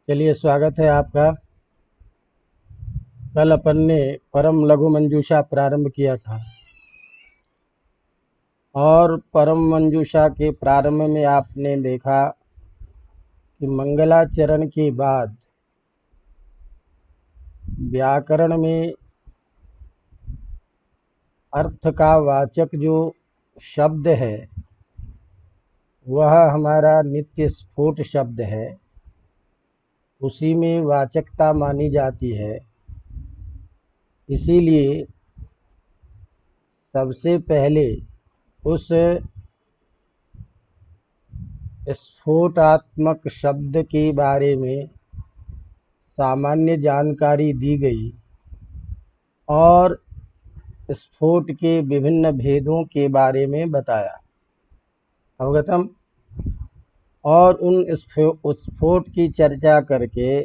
चलिए, स्वागत है आपका। कल अपन ने परम लघु मंजूषा प्रारंभ किया था और परम मंजूषा के प्रारंभ में आपने देखा कि मंगलाचरण के बाद व्याकरण में अर्थ का वाचक जो शब्द है वह हमारा नित्य स्फोट शब्द है। उसी में वाचकता मानी जाती है। इसीलिए सबसे पहले उस स्फोटात्मक शब्द के बारे में सामान्य जानकारी दी गई और स्फोट के विभिन्न भेदों के बारे में बताया। अवगतम। और उन स्फोट की चर्चा करके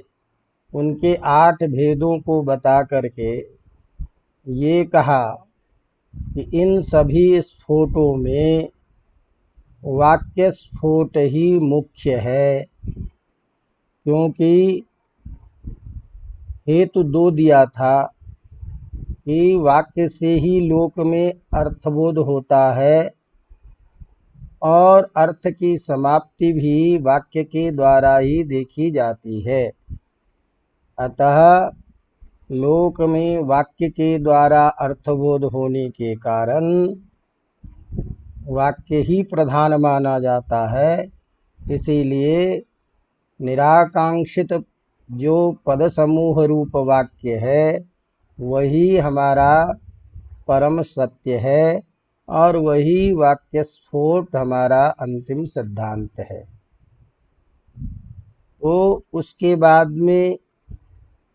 उनके 8 भेदों को बता करके ये कहा कि इन सभी स्फोटों में वाक्य स्फोट ही मुख्य है, क्योंकि हेतु 2 दिया था कि वाक्य से ही लोक में अर्थबोध होता है और अर्थ की समाप्ति भी वाक्य के द्वारा ही देखी जाती है। अतः लोक में वाक्य के द्वारा अर्थबोध होने के कारण वाक्य ही प्रधान माना जाता है। इसीलिए निराकांक्षित जो पद समूह रूप वाक्य है वही हमारा परम सत्य है और वही वाक्य स्फोट हमारा अंतिम सिद्धांत है। तो उसके बाद में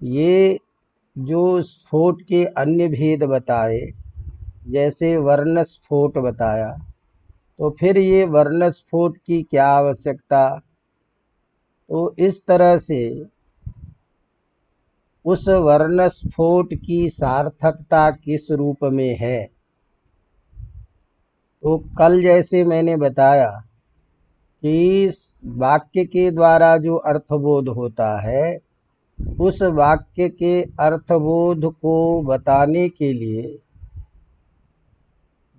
ये जो स्फोट के अन्य भेद बताए, जैसे वर्ण स्फोट बताया, तो फिर ये वर्ण स्फोट की क्या आवश्यकता। तो इस तरह से उस वर्ण स्फोट की सार्थकता किस रूप में है। तो कल जैसे मैंने बताया कि वाक्य के द्वारा जो अर्थबोध होता है, उस वाक्य के अर्थबोध को बताने के लिए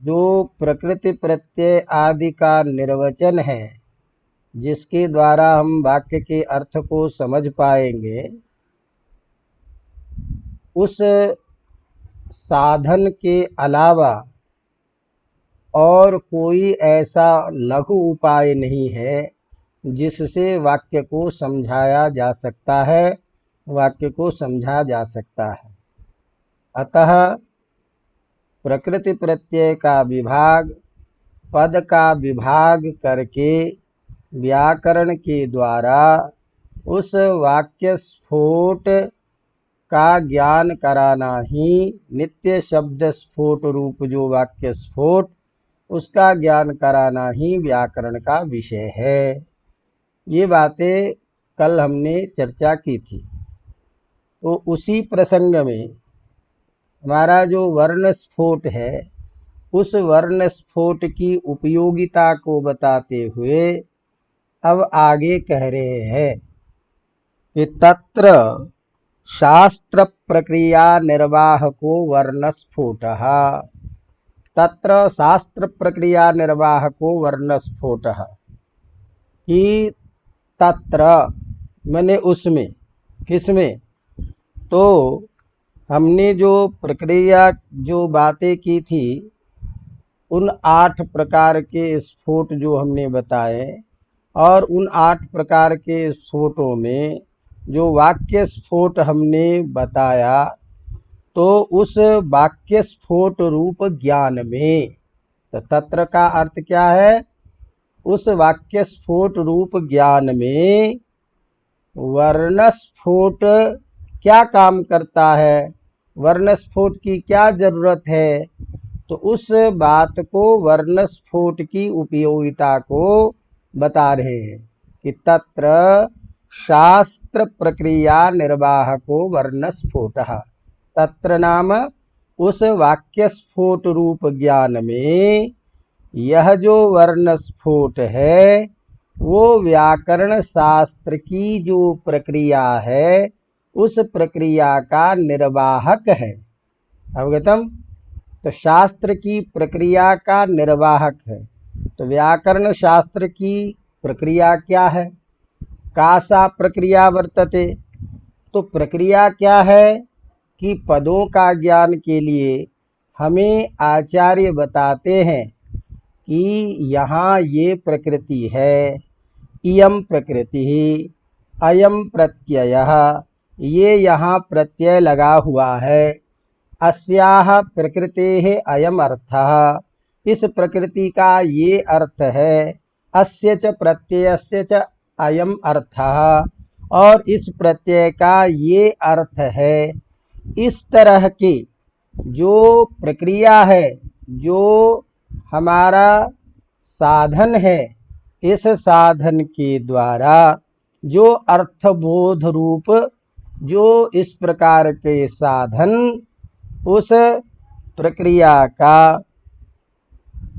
जो प्रकृति प्रत्यय आदि का निर्वचन है, जिसके द्वारा हम वाक्य के अर्थ को समझ पाएंगे, उस साधन के अलावा और कोई ऐसा लघु उपाय नहीं है जिससे वाक्य को समझाया जा सकता है, वाक्य को समझा जा सकता है। अतः प्रकृति प्रत्यय का विभाग, पद का विभाग करके व्याकरण के द्वारा उस वाक्य स्फोट का ज्ञान कराना ही नित्य शब्द स्फोट रूप जो वाक्य स्फोट, उसका ज्ञान कराना ही व्याकरण का विषय है। ये बातें कल हमने चर्चा की थी। तो उसी प्रसंग में हमारा जो वर्ण स्फोट है, उस वर्ण स्फोट की उपयोगिता को बताते हुए अब आगे कह रहे हैं कि तत्र शास्त्र प्रक्रिया निर्वाहको वर्ण स्फोटः। तत्र शास्त्र प्रक्रिया निर्वाहको वर्ण स्फोटः। कि तत्र मैंने उसमें, किसमें, तो हमने जो प्रक्रिया जो बातें की थी, उन 8 प्रकार के स्फोट जो हमने बताए, और उन 8 प्रकार के स्फोटों में जो वाक्य स्फोट हमने बताया, तो उस वाक्य स्फोट रूप ज्ञान में, तो तत्र का अर्थ क्या है, उस वाक्य स्फोट रूप ज्ञान में वर्ण स्फोट क्या काम करता है, वर्ण स्फोट की क्या जरूरत है, तो उस बात को वर्ण स्फोट की उपयोगिता को बता रहे हैं कि तत्र शास्त्र प्रक्रिया निर्वाहको वर्ण स्फोटः। तत्र नाम उस वाक्य स्फोट रूप ज्ञान में यह जो वर्ण स्फोट है, वो व्याकरण शास्त्र की जो प्रक्रिया है उस प्रक्रिया का निर्वाहक है। अवगतम? तो शास्त्र की प्रक्रिया का निर्वाहक है। तो व्याकरण शास्त्र की प्रक्रिया क्या है? का सा प्रक्रिया वर्तते। तो प्रक्रिया क्या है कि पदों का ज्ञान के लिए हमें आचार्य बताते हैं कि यहाँ ये प्रकृति है, इयम प्रकृति, अयम प्रत्ययः, ये यहाँ प्रत्यय लगा हुआ है, अस्याह प्रकृतेः अयम अर्थः, इस प्रकृति का ये अर्थ है, अस्य च प्रत्ययस्य च अयम अर्थः, और इस प्रत्यय का ये अर्थ है। इस तरह की जो प्रक्रिया है, जो हमारा साधन है, इस साधन के द्वारा जो अर्थबोध रूप जो इस प्रकार के साधन उस प्रक्रिया का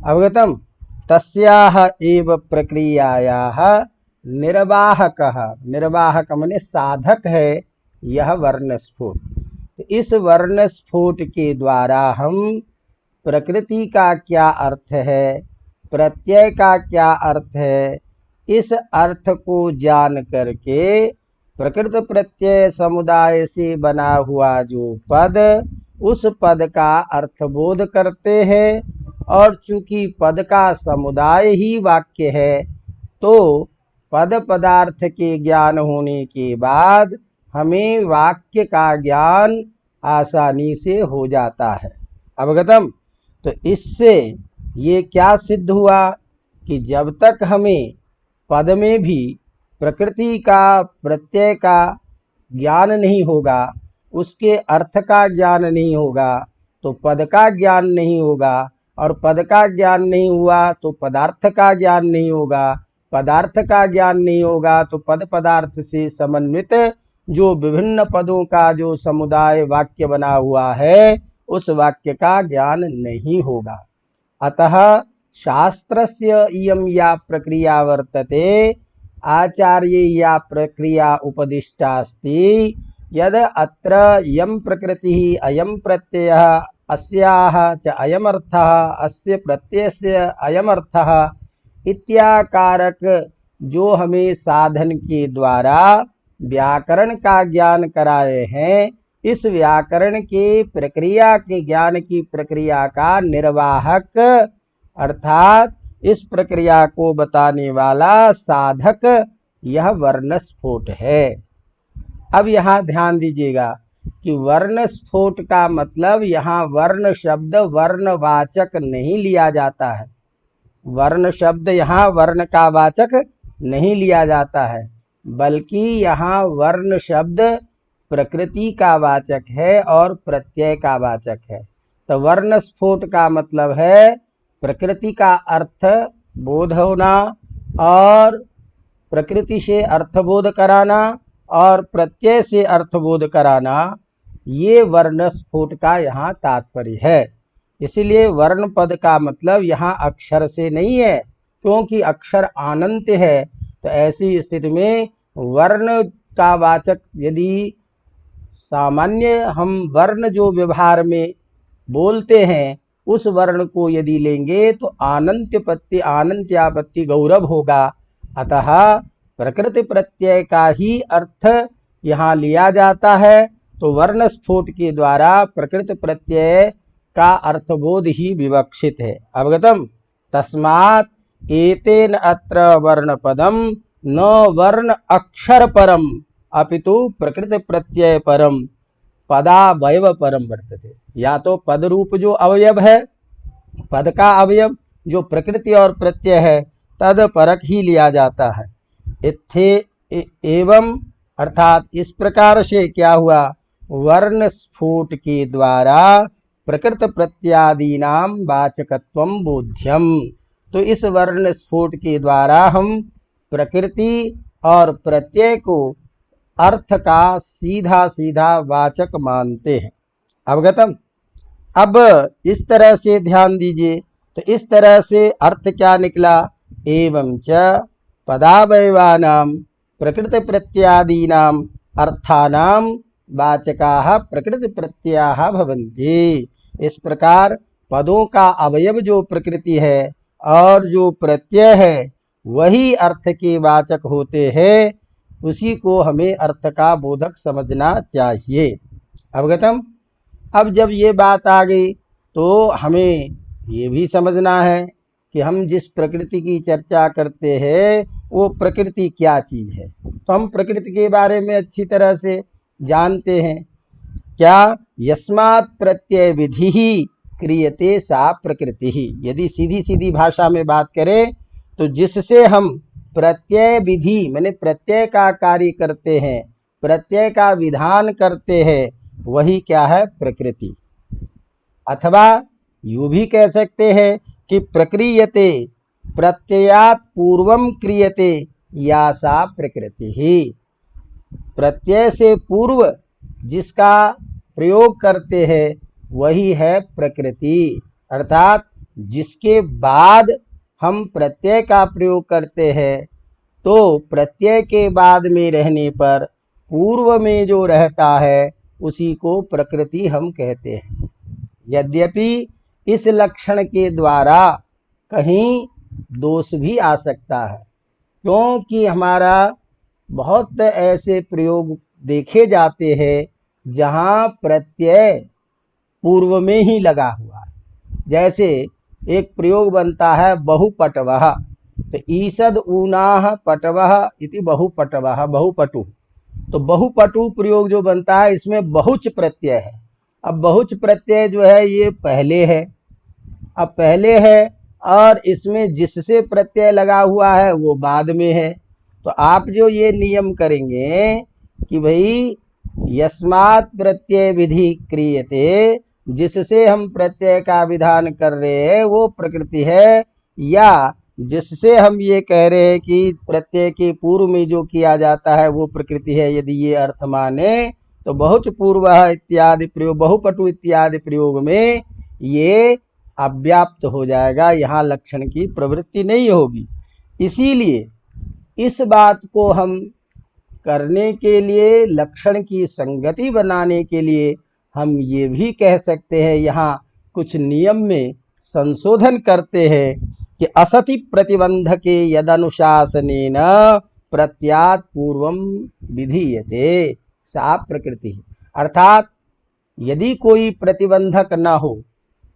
अवगतम तस्याह एव प्रक्रियायाः निर्वाहकः, निर्वाहक माने साधक है यह वर्णस्फुट। इस वर्णस्फुट के द्वारा हम प्रकृति का क्या अर्थ है, प्रत्यय का क्या अर्थ है, इस अर्थ को जान करके प्रकृत प्रत्यय समुदाय से बना हुआ जो पद, उस पद का अर्थबोध करते हैं। और चूंकि पद का समुदाय ही वाक्य है, तो पद पदार्थ के ज्ञान होने के बाद हमें वाक्य का ज्ञान आसानी से हो जाता है। अवगतम? तो इससे ये क्या सिद्ध हुआ कि जब तक हमें पद में भी प्रकृति का प्रत्यय का ज्ञान नहीं होगा, उसके अर्थ का ज्ञान नहीं होगा, तो पद का ज्ञान नहीं होगा, और पद का ज्ञान नहीं हुआ तो पदार्थ का ज्ञान नहीं होगा, पदार्थ का ज्ञान नहीं होगा तो पद पदार्थ से समन्वित जो विभिन्न पदों का जो समुदाय वाक्य बना हुआ है, उस वाक्य का ज्ञान नहीं होगा। अतः शास्त्रस्य इयं या प्रक्रिया वर्तते, आचार्य या प्रक्रिया उपदिष्टास्ति, यद अत्र यं प्रकृतिः अयं प्रत्ययः अस्याः च अयमर्थः अस्य प्रत्ययस्य अयमर्थः इत्याकारक जो हमें साधन के द्वारा व्याकरण का ज्ञान कराए हैं, इस व्याकरण के प्रक्रिया के ज्ञान की प्रक्रिया का निर्वाहक अर्थात इस प्रक्रिया को बताने वाला साधक यह वर्णस्फोट है। अब यहाँ ध्यान दीजिएगा कि वर्णस्फोट का मतलब यहाँ वर्ण शब्द वर्णवाचक नहीं लिया जाता है। वर्ण शब्द यहाँ वर्ण का वाचक नहीं लिया जाता है, बल्कि यहाँ वर्ण शब्द प्रकृति का वाचक है और प्रत्यय का वाचक है। तो वर्ण स्फोट का मतलब है प्रकृति का अर्थ बोध होना और प्रकृति से अर्थबोध कराना और प्रत्यय से अर्थबोध कराना, ये वर्ण स्फोट का यहाँ तात्पर्य है। इसीलिए वर्ण पद का मतलब यहाँ अक्षर से नहीं है, क्योंकि अक्षर अनंत है। तो ऐसी स्थिति में वर्ण का वाचक यदि सामान्य हम वर्ण जो व्यवहार में बोलते हैं उस वर्ण को यदि लेंगे तो आनंत्यपत्ति आनंत्यापत्ति गौरव होगा। अतः प्रकृति प्रत्यय का ही अर्थ यहाँ लिया जाता है। तो वर्ण स्फोट के द्वारा प्रकृति प्रत्यय का अर्थबोध ही विवक्षित है। अवगतम? तस्मात् एतेन अत्र वर्ण पदम न वर्ण अक्षर परम अपितु प्रकृति प्रत्यय परम पदावयव परम वर्तते। या तो पद रूप जो अवयव है, पद का अवयव जो प्रकृति और प्रत्यय है, तद परक ही लिया जाता है। इत्थे एवं अर्थात इस प्रकार से क्या हुआ, वर्ण स्फोट के द्वारा प्रकृत प्रत्यादीनाम वाचकत्वम बोध्यम। तो इस वर्ण स्फोट के द्वारा हम प्रकृति और प्रत्यय को अर्थ का सीधा सीधा वाचक मानते हैं। अवगतम? अब इस तरह से ध्यान दीजिए। तो इस तरह से अर्थ क्या निकला, एवं च पदावयवानां प्रकृति प्रत्ययादीनां अर्थानां वाचकाः प्रकृति प्रत्ययाः भवन्ति। इस प्रकार पदों का अवयव जो प्रकृति है और जो प्रत्यय है वही अर्थ के वाचक होते हैं, उसी को हमें अर्थ का बोधक समझना चाहिए। अवगतम। अब जब ये बात आ गई तो हमें ये भी समझना है कि हम जिस प्रकृति की चर्चा करते हैं वो प्रकृति क्या चीज है। तो हम प्रकृति के बारे में अच्छी तरह से जानते हैं। क्या? यस्मात् प्रत्यय विधि ही क्रियते सा प्रकृति ही। यदि सीधी सीधी भाषा में बात करें तो जिससे हम प्रत्यय विधि माने प्रत्यय का कार्य करते हैं, प्रत्यय का विधान करते हैं, वही क्या है? प्रकृति। अथवा यूं भी कह सकते हैं कि प्रक्रियते प्रत्ययात् पूर्वम क्रियते या सा प्रकृति ही। प्रत्यय से पूर्व जिसका प्रयोग करते हैं वही है प्रकृति। अर्थात जिसके बाद हम प्रत्यय का प्रयोग करते हैं तो प्रत्यय के बाद में रहने पर पूर्व में जो रहता है उसी को प्रकृति हम कहते हैं। यद्यपि इस लक्षण के द्वारा कहीं दोष भी आ सकता है, क्योंकि हमारा बहुत ऐसे प्रयोग देखे जाते हैं जहाँ प्रत्यय पूर्व में ही लगा हुआ है। जैसे एक प्रयोग बनता है बहुपटवः, तो ईषद ऊनाः पटवः इति बहुपटवः, बहुपटु। तो बहुपटु प्रयोग जो बनता है इसमें बहुच प्रत्यय है। अब बहुच प्रत्यय जो है ये पहले है, अब पहले है और इसमें जिससे प्रत्यय लगा हुआ है वो बाद में है। तो आप जो ये नियम करेंगे कि भाई यस्मात् प्रत्यय विधि क्रियते, जिससे हम प्रत्यय का विधान कर रहे हैं वो प्रकृति है, या जिससे हम ये कह रहे हैं कि प्रत्यय के पूर्व में जो किया जाता है वो प्रकृति है, यदि ये अर्थ माने तो बहुत पूर्व इत्यादि प्रयोग, बहुपटु इत्यादि प्रयोग में ये अव्याप्त हो जाएगा, यहाँ लक्षण की प्रवृत्ति नहीं होगी। इसीलिए इस बात को हम करने के लिए, लक्षण की संगति बनाने के लिए हम ये भी कह सकते हैं, यहाँ कुछ नियम में संशोधन करते हैं कि असति प्रतिबंध के यदनुशासनेन प्रत्यात् पूर्वम विधीयते सा प्रकृति। अर्थात यदि कोई प्रतिबंधक न हो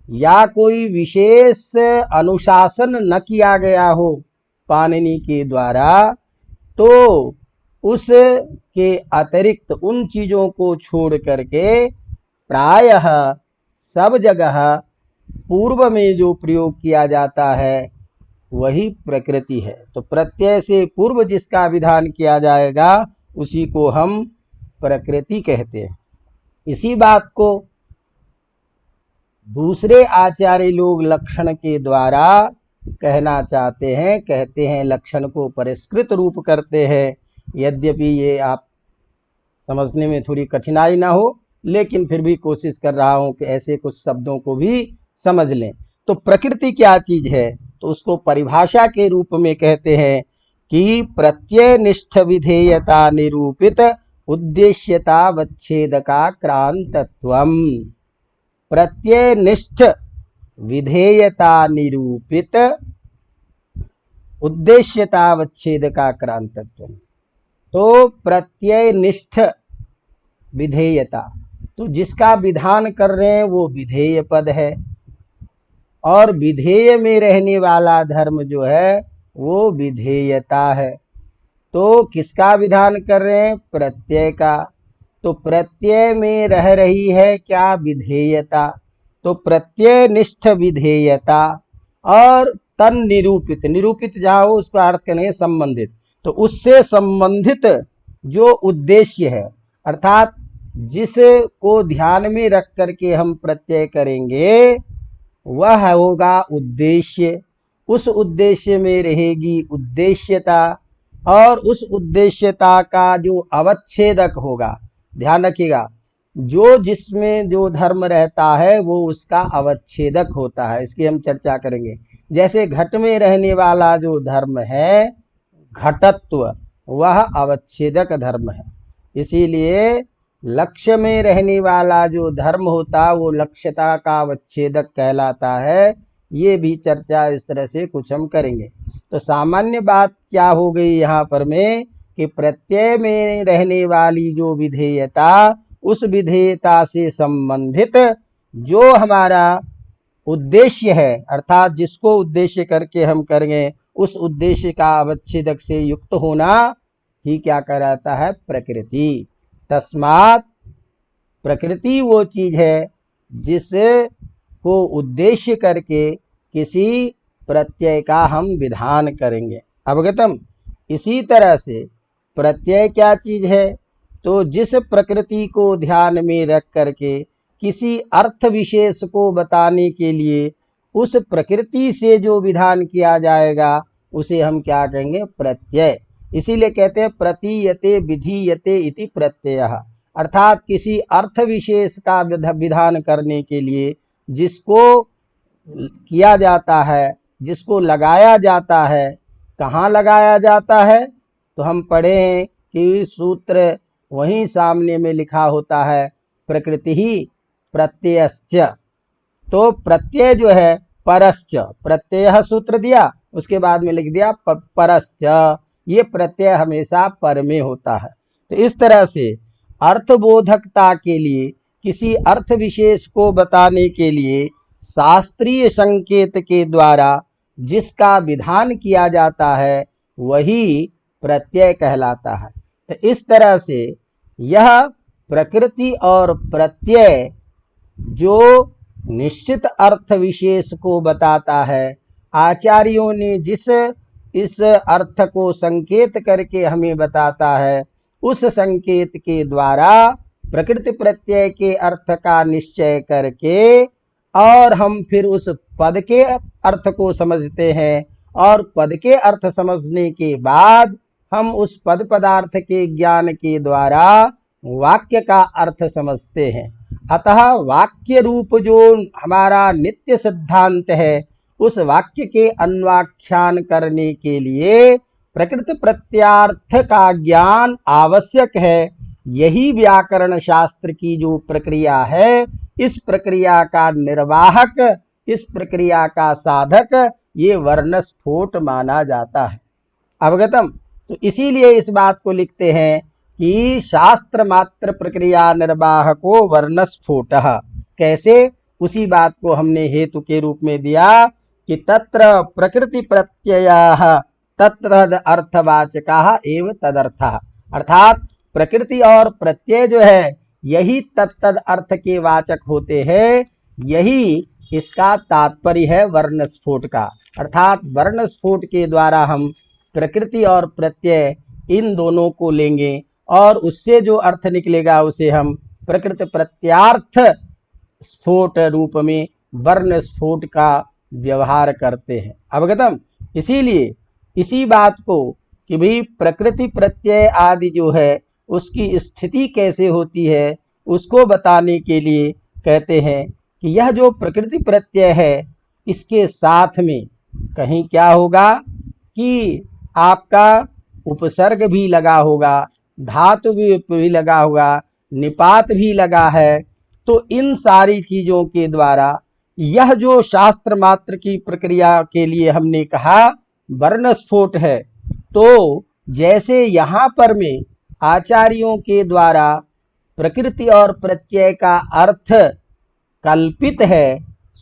या कोई विशेष अनुशासन न किया गया हो पाणिनि के द्वारा, तो उसके अतिरिक्त उन चीजों को छोड़ करके प्रायः सब जगह पूर्व में जो प्रयोग किया जाता है वही प्रकृति है। तो प्रत्यय से पूर्व जिसका विधान किया जाएगा उसी को हम प्रकृति कहते हैं। इसी बात को दूसरे आचार्य लोग लक्षण के द्वारा कहना चाहते हैं, कहते हैं लक्षण को परिष्कृत रूप करते हैं। यद्यपि ये आप समझने में थोड़ी कठिनाई ना हो, लेकिन फिर भी कोशिश कर रहा हूं कि ऐसे कुछ शब्दों को भी समझ लें। तो प्रकृति क्या चीज है? तो उसको परिभाषा के रूप में कहते हैं कि प्रत्ययनिष्ठ विधेयता निरूपित उद्देश्यतावच्छेदकाक्रांतत्वम्। प्रत्ययनिष्ठ विधेयता निरूपित उद्देश्यतावच्छेदकाक्रांतत्वम्। तो प्रत्ययनिष्ठ विधेयता, तो जिसका विधान कर रहे हैं वो विधेय पद है, और विधेय में रहने वाला धर्म जो है वो विधेयता है। तो किसका विधान कर रहे हैं? प्रत्यय का। तो प्रत्यय में रह रही है क्या? विधेयता। तो प्रत्ययनिष्ठ विधेयता और तन निरूपित, निरूपित जहाँ हो उसका अर्थ करेंगे संबंधित, तो उससे संबंधित जो उद्देश्य है, अर्थात जिसको ध्यान में रख करके हम प्रत्यय करेंगे वह होगा उद्देश्य। उस उद्देश्य में रहेगी उद्देश्यता, और उस उद्देश्यता का जो अवच्छेदक होगा, ध्यान रखिएगा, जो जिसमें जो धर्म रहता है वो उसका अवच्छेदक होता है। इसकी हम चर्चा करेंगे। जैसे घट में रहने वाला जो धर्म है, घटत्व वह अवच्छेदक धर्म है। इसीलिए लक्ष्य में रहने वाला जो धर्म होता वो लक्ष्यता का अवच्छेदक कहलाता है। ये भी चर्चा इस तरह से कुछ हम करेंगे। तो सामान्य बात क्या हो गई यहाँ पर में कि प्रत्यय में रहने वाली जो विधेयता, उस विधेयता से संबंधित जो हमारा उद्देश्य है, अर्थात जिसको उद्देश्य करके हम करेंगे, उस उद्देश्य का अवच्छेदक से युक्त होना ही क्या कहलाता है? प्रकृति। तस्मात् प्रकृति वो चीज है जिसको उद्देश्य करके किसी प्रत्यय का हम विधान करेंगे। अवगतम? इसी तरह से प्रत्यय क्या चीज है? तो जिस प्रकृति को ध्यान में रख करके किसी अर्थ विशेष को बताने के लिए उस प्रकृति से जो विधान किया जाएगा उसे हम क्या कहेंगे? प्रत्यय। इसीलिए कहते हैं प्रतीयते विधीयते इति प्रत्ययः, अर्थात किसी अर्थ विशेष का विधान करने के लिए जिसको किया जाता है, जिसको लगाया जाता है। कहाँ लगाया जाता है? तो हम पढ़े हैं कि सूत्र वहीं सामने में लिखा होता है, प्रकृति ही प्रत्ययश्च। तो प्रत्यय जो है परश्च, प्रत्यय सूत्र दिया, उसके बाद में लिख दिया परश्च। ये प्रत्यय हमेशा पर में होता है। तो इस तरह से अर्थबोधकता के लिए किसी अर्थ विशेष को बताने के लिए शास्त्रीय संकेत के द्वारा जिसका विधान किया जाता है वही प्रत्यय कहलाता है। तो इस तरह से यह प्रकृति और प्रत्यय जो निश्चित अर्थ विशेष को बताता है, आचार्यों ने जिस इस अर्थ को संकेत करके हमें बताता है, उस संकेत के द्वारा प्रकृति प्रत्यय के अर्थ का निश्चय करके और हम फिर उस पद के अर्थ को समझते हैं, और पद के अर्थ समझने के बाद हम उस पद पदार्थ के ज्ञान के द्वारा वाक्य का अर्थ समझते हैं। अतः वाक्य रूप जो हमारा नित्य सिद्धांत है, उस वाक्य के अन्वाख्यान करने के लिए प्रकृति प्रत्यार्थ का ज्ञान आवश्यक है। यही व्याकरण शास्त्र की जो प्रक्रिया है, इस प्रक्रिया का निर्वाहक, इस प्रक्रिया का साधक ये वर्णस्फोट माना जाता है। अवगतम? तो इसीलिए इस बात को लिखते हैं कि शास्त्र मात्र प्रक्रिया निर्वाहको वर्णस्फोटः। कैसे? उसी बात को हमने हेतु के रूप में दिया कि तत्र प्रकृति प्रत्ययाः तत्तद अर्थवाचकाः एव तदर्थः, अर्थात प्रकृति और प्रत्यय जो है यही तत्तद अर्थ के वाचक होते हैं। यही इसका तात्पर्य है वर्णस्फोट का, अर्थात वर्णस्फोट के द्वारा हम प्रकृति और प्रत्यय इन दोनों को लेंगे और उससे जो अर्थ निकलेगा उसे हम प्रकृति प्रत्यार्थ स्फोट रूप में वर्ण स्फोट का व्यवहार करते हैं। अवगतम? इसीलिए इसी बात को कि भाई प्रकृति प्रत्यय आदि जो है उसकी स्थिति कैसे होती है उसको बताने के लिए कहते हैं कि यह जो प्रकृति प्रत्यय है इसके साथ में कहीं क्या होगा कि आपका उपसर्ग भी लगा होगा, धातु भी लगा होगा, निपात भी लगा है। तो इन सारी चीजों के द्वारा यह जो शास्त्र मात्र की प्रक्रिया के लिए हमने कहा वर्णस्फोट है, तो जैसे यहाँ पर में आचार्यों के द्वारा प्रकृति और प्रत्यय का अर्थ कल्पित है,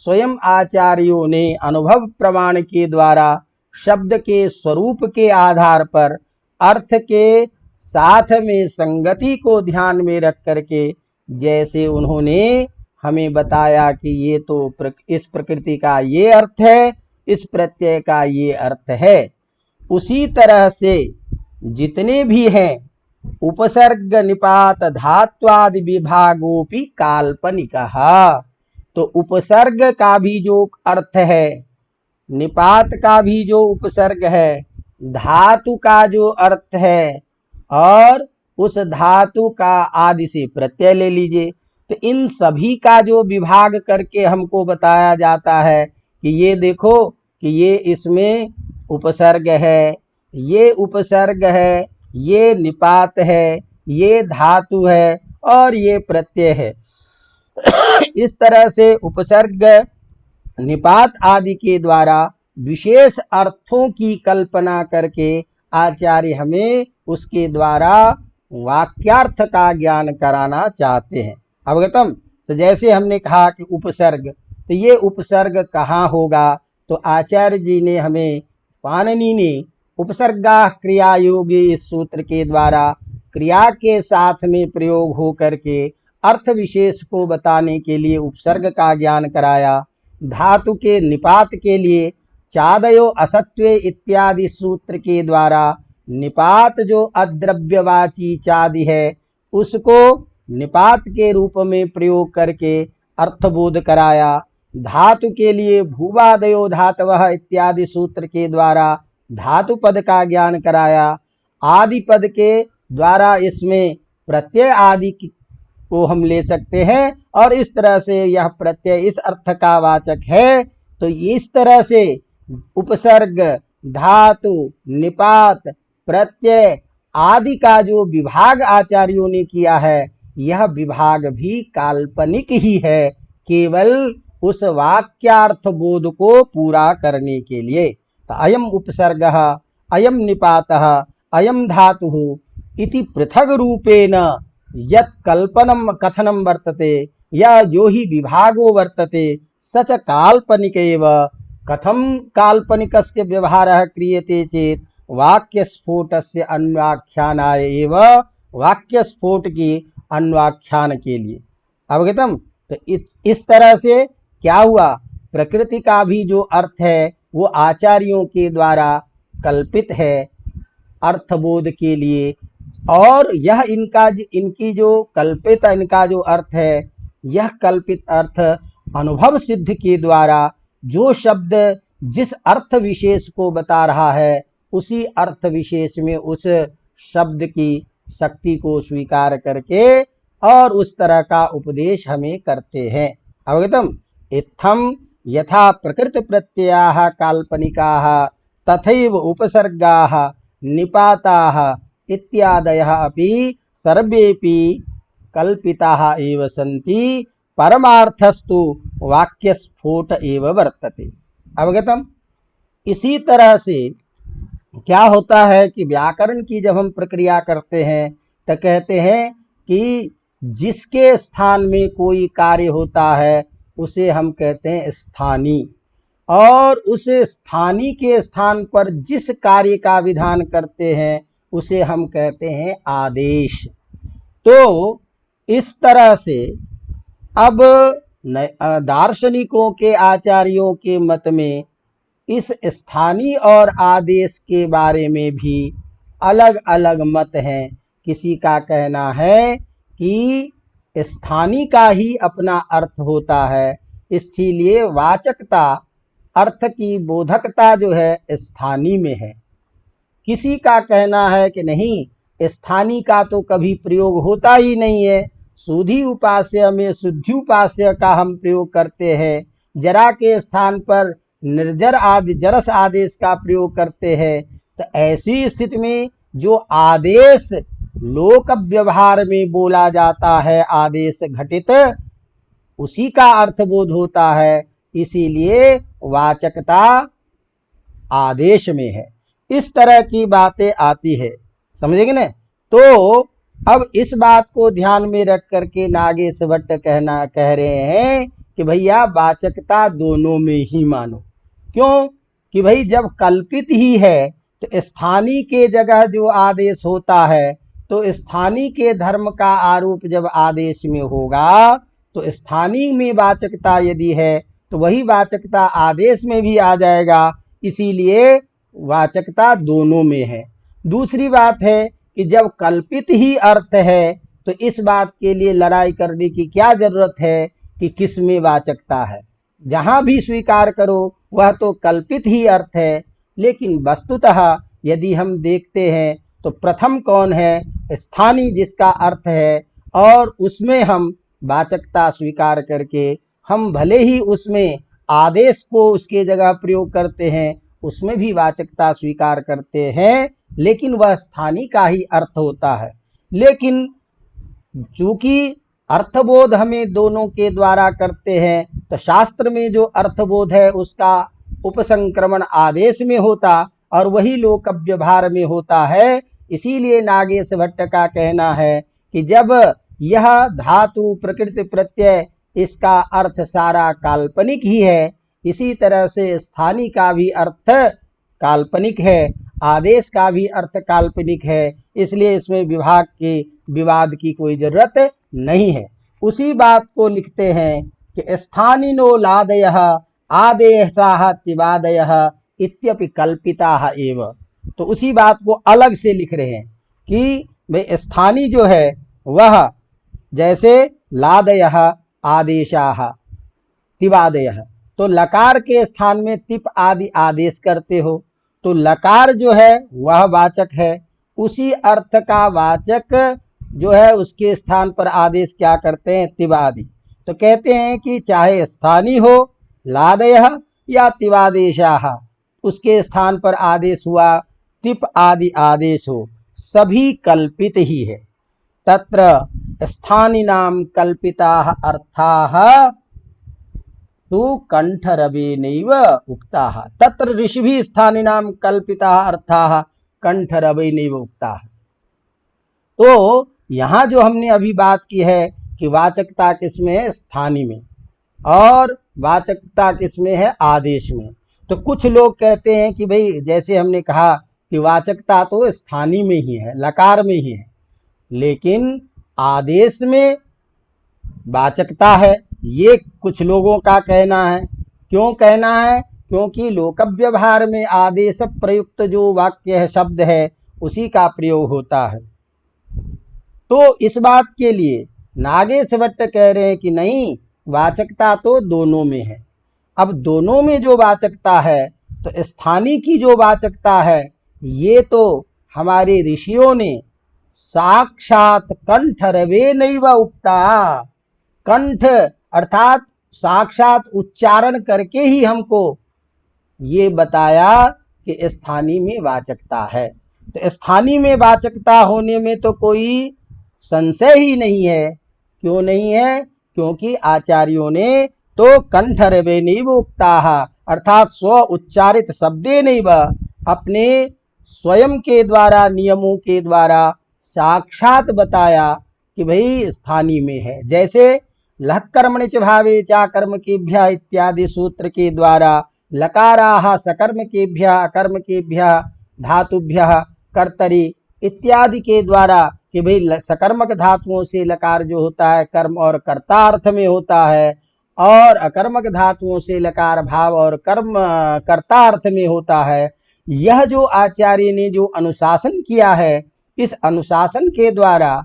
स्वयं आचार्यों ने अनुभव प्रमाण के द्वारा शब्द के स्वरूप के आधार पर अर्थ के साथ में संगति को ध्यान में रख करके जैसे उन्होंने हमें बताया कि ये तो इस प्रकृति का ये अर्थ है, इस प्रत्यय का ये अर्थ है, उसी तरह से जितने भी हैं उपसर्ग निपात धात्वादि विभागोपि काल्पनिकः। तो उपसर्ग का भी जो अर्थ है, निपात का भी जो उपसर्ग है, धातु का जो अर्थ है और उस धातु का आदि से प्रत्यय ले लीजिए, तो इन सभी का जो विभाग करके हमको बताया जाता है कि ये देखो कि ये इसमें उपसर्ग है, ये उपसर्ग है, ये निपात है, ये धातु है और ये प्रत्यय है। इस तरह से उपसर्ग निपात आदि के द्वारा विशेष अर्थों की कल्पना करके आचार्य हमें उसके द्वारा वाक्यार्थ का ज्ञान कराना चाहते हैं। अवगतम। तो जैसे हमने कहा कि उपसर्ग, तो ये उपसर्ग कहाँ होगा, तो आचार्य जी ने हमें, पाणिनि ने उपसर्गा क्रिया योगी इस सूत्र के द्वारा क्रिया के साथ में प्रयोग हो करके अर्थ विशेष को बताने के लिए उपसर्ग का ज्ञान कराया। धातु के निपात के लिए चादयो असत्वे इत्यादि सूत्र के द्वारा निपात जो अद्रव्यवाची चादि है उसको निपात के रूप में प्रयोग करके अर्थबोध कराया। धातु के लिए भूवादयो धातवः इत्यादि सूत्र के द्वारा धातु पद का ज्ञान कराया। आदि पद के द्वारा इसमें प्रत्यय आदि को हम ले सकते हैं और इस तरह से यह प्रत्यय इस अर्थ का वाचक है। तो इस तरह से उपसर्ग, धातु, निपात, प्रत्यय आदि का जो विभाग आचार्यों ने किया है, यह विभाग भी काल्पनिक ही है, केवल उस वाक्यार्थ बोध को पूरा करने के लिए। तो अयम उपसर्गः, अयम निपातः, अयम धातुः इति पृथग रूपेण यत् कल्पनम कथनम वर्तते, या जो ही विभागो वर्तते सच काल्पनिक एव। कथम काल्पनिकस्य व्यवहारः क्रियते चेत वाक्यस्फोटस्य अन्वाख्यानाय एव, वाक्यस्फोट की अन्वाख्यान के लिए। अवगतम। तो इस तरह से क्या हुआ, प्रकृति का भी जो अर्थ है वो आचार्यों के द्वारा कल्पित है अर्थबोध के लिए, और यह इनकी जो कल्पित इनका जो अर्थ है, यह कल्पित अर्थ अनुभव सिद्ध के द्वारा जो शब्द जिस अर्थ विशेष को बता रहा है उसी अर्थ विशेष में उस शब्द की शक्ति को स्वीकार करके और उस तरह का उपदेश हमें करते हैं। अवगतम। इत्थम यथा प्रकृत प्रत्ययाः काल्पनिकाः तथैव उपसर्गाः निपाताः इत्यादयः अपि सर्वेपि कल्पिताः एव सन्ति, परमार्थस्तु वाक्यस्फोट एव वर्तते। अवगतम। इसी तरह से क्या होता है कि व्याकरण की जब हम प्रक्रिया करते हैं तो कहते हैं कि जिसके स्थान में कोई कार्य होता है उसे हम कहते हैं स्थानी, और उस स्थानी के स्थान पर जिस कार्य का विधान करते हैं उसे हम कहते हैं आदेश। तो इस तरह से अब दार्शनिकों के आचार्यों के मत में इस स्थानीय और आदेश के बारे में भी अलग अलग मत हैं। किसी का कहना है कि स्थानीय का ही अपना अर्थ होता है, इसलिए वाचकता अर्थ की बोधकता जो है स्थानीय में है। किसी का कहना है कि नहीं, स्थानीय का तो कभी प्रयोग होता ही नहीं है, शुद्धि उपास्य में शुद्धि उपास्य का हम प्रयोग करते हैं, जरा के स्थान पर निर्जर आदि जरस आदेश का प्रयोग करते हैं। तो ऐसी स्थिति में जो आदेश लोक व्यवहार में बोला जाता है, आदेश घटित, उसी का अर्थबोध होता है, इसीलिए वाचकता आदेश में है। इस तरह की बातें आती है, समझेंगे ना। तो अब इस बात को ध्यान में रख करके नागेश भट्ट कह रहे हैं कि भैया वाचकता दोनों में ही मानो। क्यों कि भाई जब कल्पित ही है तो स्थानीय के जगह जो आदेश होता है, तो स्थानीय के धर्म का आरोप जब आदेश में होगा तो स्थानीय में वाचकता यदि है तो वही वाचकता आदेश में भी आ जाएगा, इसीलिए वाचकता दोनों में है। दूसरी बात है कि जब कल्पित ही अर्थ है तो इस बात के लिए लड़ाई करने की क्या जरूरत है कि किस में वाचकता है। जहां भी स्वीकार करो वह तो कल्पित ही अर्थ है, लेकिन वस्तुतः यदि हम देखते हैं तो प्रथम कौन है, स्थानीय जिसका अर्थ है, और उसमें हम वाचकता स्वीकार करके हम भले ही उसमें आदेश को उसके जगह प्रयोग करते हैं उसमें भी वाचकता स्वीकार करते हैं, लेकिन वह स्थानीय का ही अर्थ होता है। लेकिन चूंकि अर्थबोध हमें दोनों के द्वारा करते हैं, तो शास्त्र में जो अर्थबोध है उसका उपसंक्रमण आदेश में होता और वही लोक व्यवहार में होता है। इसीलिए नागेश भट्ट का कहना है कि जब यह धातु प्रकृति प्रत्यय इसका अर्थ सारा काल्पनिक ही है, इसी तरह से स्थानीय का भी अर्थ काल्पनिक है, आदेश का भी अर्थ काल्पनिक है, इसलिए इसमें विभाग के विवाद की कोई जरूरत नहीं है। उसी बात को लिखते हैं कि स्थानिनो लादयः आदेशाः तिवादयः इत्यपि कल्पिताः एव। तो उसी बात को अलग से लिख रहे हैं कि भाई स्थानीय जो है वह जैसे लादयः आदेशाः तिवादयः, तो लकार के स्थान में तिप आदि आदेश करते हो, तो लकार जो है वह वाचक है, उसी अर्थ का वाचक जो है उसके स्थान पर आदेश क्या करते हैं, तिव आदि। तो कहते हैं कि चाहे स्थानीय हो लादयः या तिवादेशाः, उसके स्थान पर आदेश हुआ तिप आदि आदेश हो, सभी कल्पित ही है। तत्र स्थानिनां कल्पिताः अर्थाः तु कंठरवेनैव उक्ताः। तत्र ऋषिभिः स्थानिनां कल्पिताः अर्थाः कंठरवेनैव उक्ताः। तो यहाँ जो हमने अभी बात की है कि वाचकता किसमें है, स्थानीय में, और वाचकता किसमें है, आदेश में। तो कुछ लोग कहते हैं कि भाई जैसे हमने कहा कि वाचकता तो स्थानीय में ही है, लकार में ही है, लेकिन आदेश में वाचकता है, ये कुछ लोगों का कहना है। क्यों कहना है? क्योंकि लोक व्यवहार में आदेश प्रयुक्त जो वाक्य है, शब्द है, उसी का प्रयोग होता है। तो इस बात के लिए नागेश भट्ट कह रहे हैं कि नहीं, वाचकता तो दोनों में है। अब दोनों में जो वाचकता है, तो स्थानीय की जो वाचकता है, ये तो हमारे ऋषियों ने साक्षात कंठरवेनैव उक्ता, कंठ अर्थात साक्षात उच्चारण करके ही हमको ये बताया कि स्थानीय में वाचकता है। तो स्थानीय में वाचकता होने में तो कोई संशय ही नहीं है। क्यों नहीं है? क्योंकि आचार्यों ने तो कंठरवेनैव उक्ताः अर्थात स्व उच्चारित शब्देनैव, अपने स्वयं के द्वारा, नियमों के द्वारा साक्षात बताया कि भाई स्थानीय में है। जैसे लहकर्मणि च भावे चा कर्मकेभ्यः इत्यादि सूत्र के द्वारा लकाराः सकर्मकेभ्यः अकर्मकेभ्यः धातुभ्यः कर्तरि इत्यादि के द्वारा कि भाई सकर्मक धातुओं से लकार जो होता है कर्म और कर्ता अर्थ में होता है, और अकर्मक धातुओं से लकार भाव और कर्म कर्ता अर्थ में होता है। यह जो आचार्य ने जो अनुशासन किया है, इस अनुशासन के द्वारा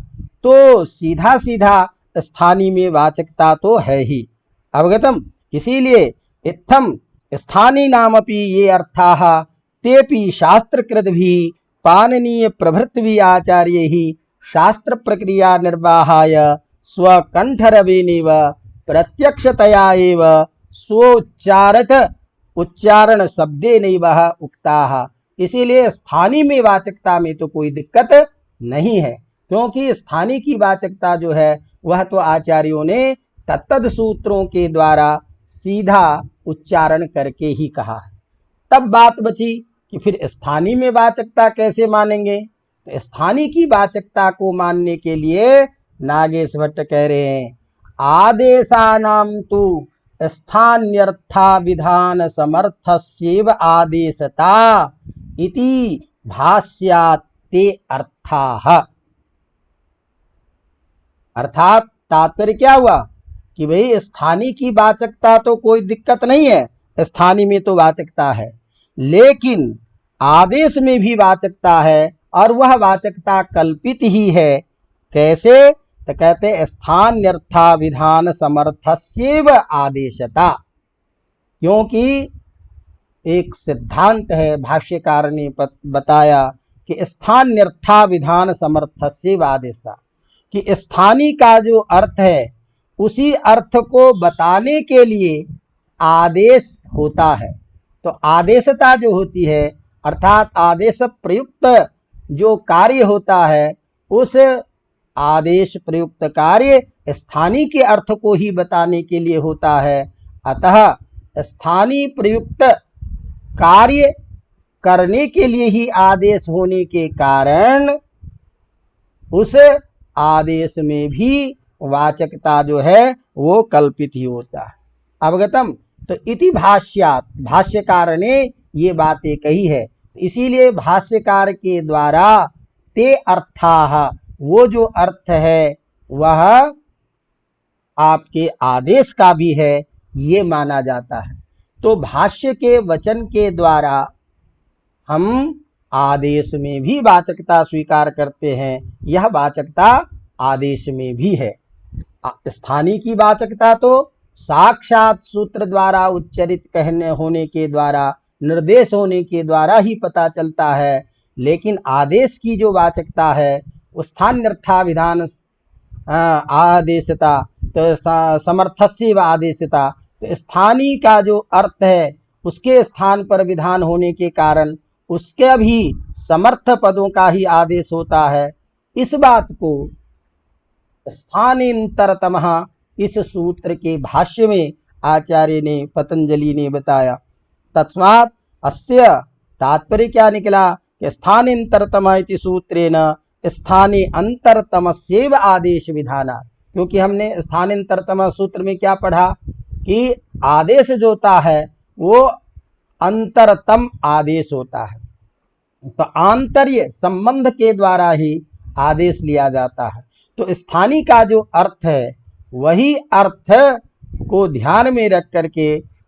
तो सीधा सीधा स्थानीय में वाचकता तो है ही। अवगतम? इसीलिए इत्थम स्थानीय नामपि ये अर्थाः तेपि शास्त्रकृत भी पाणिनीय प्रभृति आचार्य ही शास्त्र प्रक्रिया निर्वाहाय स्वकंठरवेनैव प्रत्यक्षतया एव स्वोच्चारित उच्चारण शब्देनैव उक्ताः। इसीलिए स्थानीय में वाचकता में तो कोई दिक्कत नहीं है, क्योंकि स्थानीय की वाचकता जो है वह तो आचार्यों ने तत्तद सूत्रों के द्वारा सीधा उच्चारण करके ही कहा है। तब बात बची कि फिर स्थानीय में वाचकता कैसे मानेंगे? तो स्थानीय की वाचकता को मानने के लिए नागेश भट्ट कह रहे हैं आदेशानां तु स्थान्यर्था विधान समर्थस्यैव आदेशता इति भाष्यात् ते अर्थाः। अर्थात तात्पर्य क्या हुआ कि भाई स्थानीय की वाचकता तो कोई दिक्कत नहीं है, स्थानीय में तो वाचकता है, लेकिन आदेश में भी वाचकता है, और वह वाचकता कल्पित ही है। कैसे? तो कहते स्थान्यर्था विधान समर्थस्यैव आदेशता। क्योंकि एक सिद्धांत है, भाष्यकार ने बताया कि स्थान्यर्था विधान समर्थस्यैव आदेशता, कि स्थानीय का जो अर्थ है उसी अर्थ को बताने के लिए आदेश होता है। तो आदेशता जो होती है अर्थात आदेश प्रयुक्त जो कार्य होता है उस आदेश प्रयुक्त कार्य स्थानीय के अर्थ को ही बताने के लिए होता है। अतः स्थानीय प्रयुक्त कार्य करने के लिए ही आदेश होने के कारण उस आदेश में भी वाचकता जो है वो कल्पित ही होता है। अवगतम। तो इति भाष्यात, भाष्यकार ने ये बातें कही है, इसीलिए भाष्यकार के द्वारा ते अर्थाः, वो जो अर्थ है वह आपके आदेश का भी है ये माना जाता है। तो भाष्य के वचन के द्वारा हम आदेश में भी वाचकता स्वीकार करते हैं, यह वाचकता आदेश में भी है। स्थानीय की वाचकता तो साक्षात सूत्र द्वारा उच्चरित कहने होने के द्वारा, निर्देश होने के द्वारा ही पता चलता है, लेकिन आदेश की जो वाचकता है स्थान्यर्थाभिधान आदेशता तो समर्थस्य व आदेशता, तो स्थानीय का जो अर्थ है उसके स्थान पर विधान होने के कारण उसके भी समर्थ पदों का ही आदेश होता है। इस बात को स्थानांतरतमः इस सूत्र के भाष्य में आचार्य ने पतंजलि ने बताया। तस्मात् अस्य तात्पर्य क्या निकला कि स्थानांतरतम इति सूत्रेण स्थाने अंतरतमस्यैव आदेश विधाना, क्योंकि हमने स्थानांतरतम सूत्र में क्या पढ़ा कि आदेश जो होता है वो अंतरतम आदेश होता है, तो आंतर्य संबंध के द्वारा ही आदेश लिया जाता है। तो स्थानीय का जो अर्थ है वही अर्थ को ध्यान में रख करके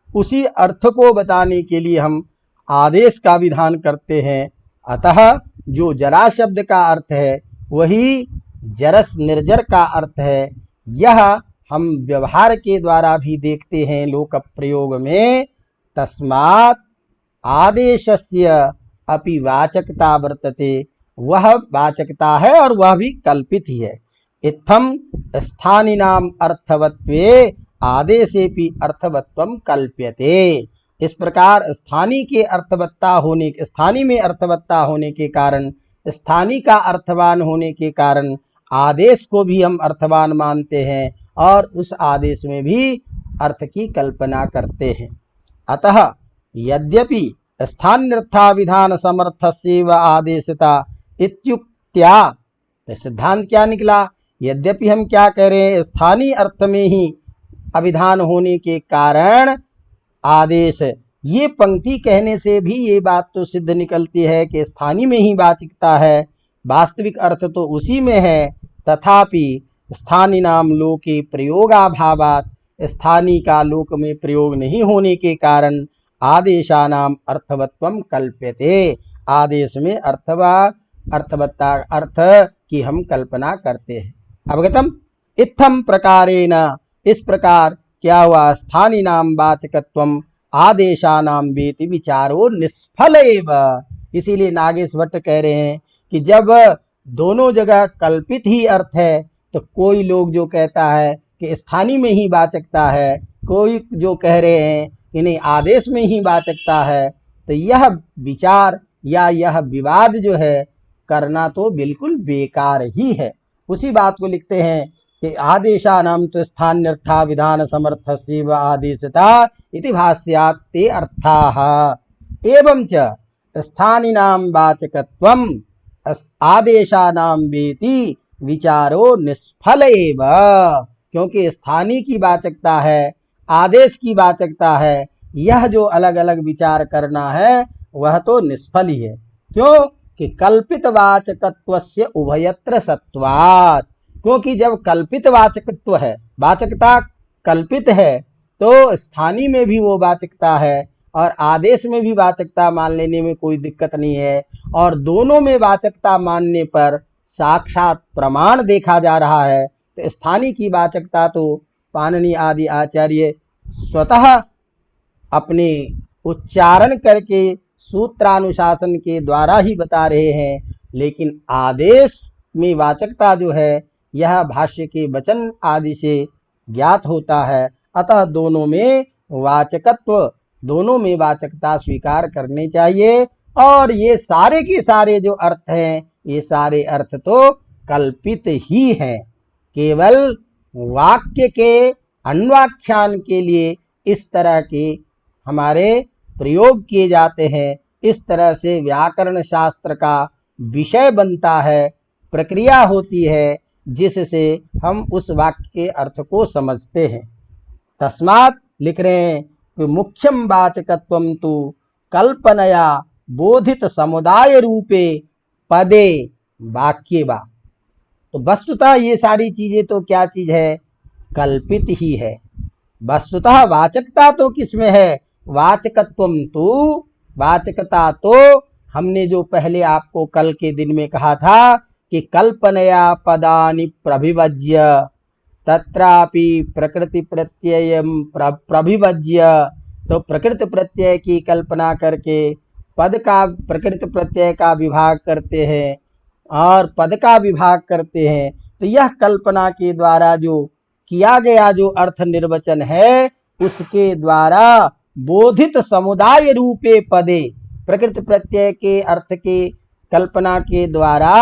उसी अर्थ को बताने के लिए हम आदेश का विधान करते हैं। अतः जो जरा शब्द का अर्थ है वही जरस निर्जर का अर्थ है। यह हम व्यवहार के द्वारा भी देखते हैं लोक प्रयोग में। तस्मात् आदेशस्य अपि वाचकता वर्तते, वह वाचकता है और वह भी कल्पित ही है। इत्थम स्थानिनाम अर्थवत्वे आदेशेपि अर्थवत्वम कल्प्यते। इस प्रकार स्थानीय के अर्थवत्ता होने, स्थानीय में अर्थवत्ता होने के कारण, स्थानीय का अर्थवान होने के कारण आदेश को भी हम अर्थवान मानते हैं और उस आदेश में भी अर्थ की कल्पना करते हैं। अतः यद्यपि स्थान्यर्थाभिधान समर्थस्यैव आदेशता इत्युक्त्या, सिद्धांत क्या निकला, यद्यपि हम क्या कह रहे हैं स्थानीय अर्थ में ही अभिधान होने के कारण आदेश, ये पंक्ति कहने से भी ये बात तो सिद्ध निकलती है कि स्थानीय में ही वाचकता है, वास्तविक अर्थ तो उसी में है। तथापि स्थानिनाम लोके प्रयोगाभावात्, स्थानीय का लोक में प्रयोग नहीं होने के कारण आदेशानाम अर्थवत्वम कल्प्यते, आदेश में अर्थवत्ता अर्थ की हम कल्पना करते हैं। अवगतम। इत्थम प्रकारेण, इस प्रकार क्या हुआ, स्थानीनाम वाचकत्वम आदेशानाम वेति विचारो निष्फल एव। इसीलिए नागेश भट्ट कह रहे हैं कि जब दोनों जगह कल्पित ही अर्थ है तो कोई लोग जो कहता है कि स्थानीय में ही वाचकता है, कोई जो कह रहे हैं कि नहीं आदेश में ही वाचकता है, तो यह विचार या यह विवाद जो है करना तो बिल्कुल बेकार ही है। उसी बात को लिखते हैं कि आदेशानाम तो स्थान्यर्था विधान समर्थस्यैव आदेशता इति भाष्यात् ते अर्थाः एवं च स्थानिनाम वाचकत्वम आदेशानाम वेति विचारो निष्फल एव, क्योंकि स्थानीय की वाचकता है, आदेश की वाचकता है, यह जो अलग अलग विचार करना है वह तो निष्फल ही है। क्यों कि कल्पित वाचकत्वस्य उभयत्र सत्वात्, क्योंकि जब कल्पित वाचकत्व है, वाचकता कल्पित है, तो स्थानीय में भी वो वाचकता है और आदेश में भी वाचकता मान लेने में कोई दिक्कत नहीं है। और दोनों में वाचकता मानने पर साक्षात प्रमाण देखा जा रहा है, तो स्थानीय की वाचकता तो पाणिनि आदि आचार्य स्वतः अपने उच्चारण करके सूत्रानुशासन के द्वारा ही बता रहे हैं, लेकिन आदेश में वाचकता जो है यह भाष्य के वचन आदि से ज्ञात होता है। अतः दोनों में वाचकत्व दोनों में वाचकता स्वीकार करनी चाहिए। और ये सारे के सारे जो अर्थ हैं, ये सारे अर्थ तो कल्पित ही हैं, केवल वाक्य के अन्वाख्यान के लिए इस तरह के हमारे प्रयोग किए जाते हैं। इस तरह से व्याकरण शास्त्र का विषय बनता है, प्रक्रिया होती है, जिससे हम उस वाक्य के अर्थ को समझते हैं। तस्मात् लिख रहे हैं कि मुख्यम वाचकत्वम तु कल्पनया बोधित समुदाय रूपे पदे वाक्ये वा। तो वस्तुतः ये सारी चीजें तो क्या चीज है, कल्पित ही है। वस्तुतः वाचकता तो किसमें है, वाचकत्वम तु, वाचकता तो हमने जो पहले आपको कल के दिन में कहा था कि कल्पनया पदानि प्रभिवज्य तत्रापि प्रकृति प्रत्ययम प्रभिवज्य। तो प्रकृति प्रत्यय की कल्पना करके पद का, प्रकृति प्रत्यय का विभाग करते हैं और पद का विभाग करते हैं। तो यह कल्पना के द्वारा जो किया गया जो अर्थ निर्वचन है, उसके द्वारा बोधित समुदाय रूपे पदे, प्रकृति प्रत्यय के अर्थ के कल्पना के द्वारा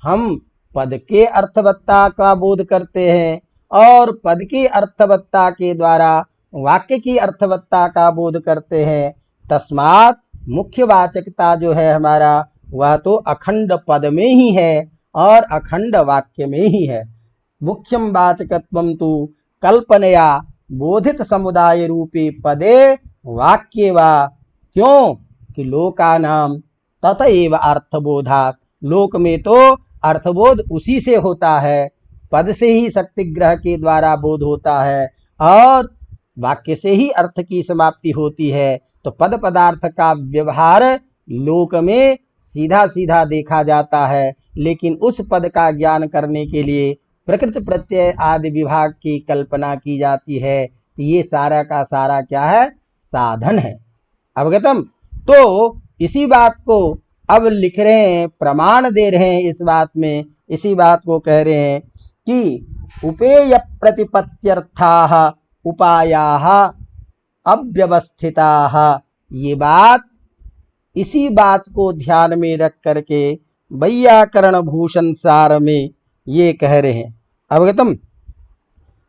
हम पद के अर्थवत्ता का बोध करते हैं और पद की अर्थवत्ता के द्वारा वाक्य की अर्थवत्ता का बोध करते हैं। तस्मात् मुख्य वाचकता जो है हमारा, वह तो अखंड पद में ही है और अखंड वाक्य में ही है। मुख्यम वाचकत्वम तु कल्पनया बोधित समुदाय रूपी पदे वाक्ये वा। क्यों कि लोकानाम ततएव अर्थबोधात्, लोक में तो अर्थबोध उसी से होता है, पद से ही शक्ति ग्रह के द्वारा बोध होता है और वाक्य से ही अर्थ की समाप्ति होती है। तो पद पदार्थ का व्यवहार लोक में सीधा सीधा देखा जाता है, लेकिन उस पद का ज्ञान करने के लिए प्रकृति प्रत्यय आदि विभाग की कल्पना की जाती है। तो ये सारा का सारा क्या है, साधन है। अवगतम। तो इसी बात को अब लिख रहे हैं, प्रमाण दे रहे हैं इस बात में, इसी बात को कह रहे हैं कि उपेय प्रतिपत्त्यर्थाः उपायाः अव्यवस्थिताः। ये बात, इसी बात को ध्यान में रख करके वैयाकरण भूषण सार में ये कह रहे हैं। अवगतम।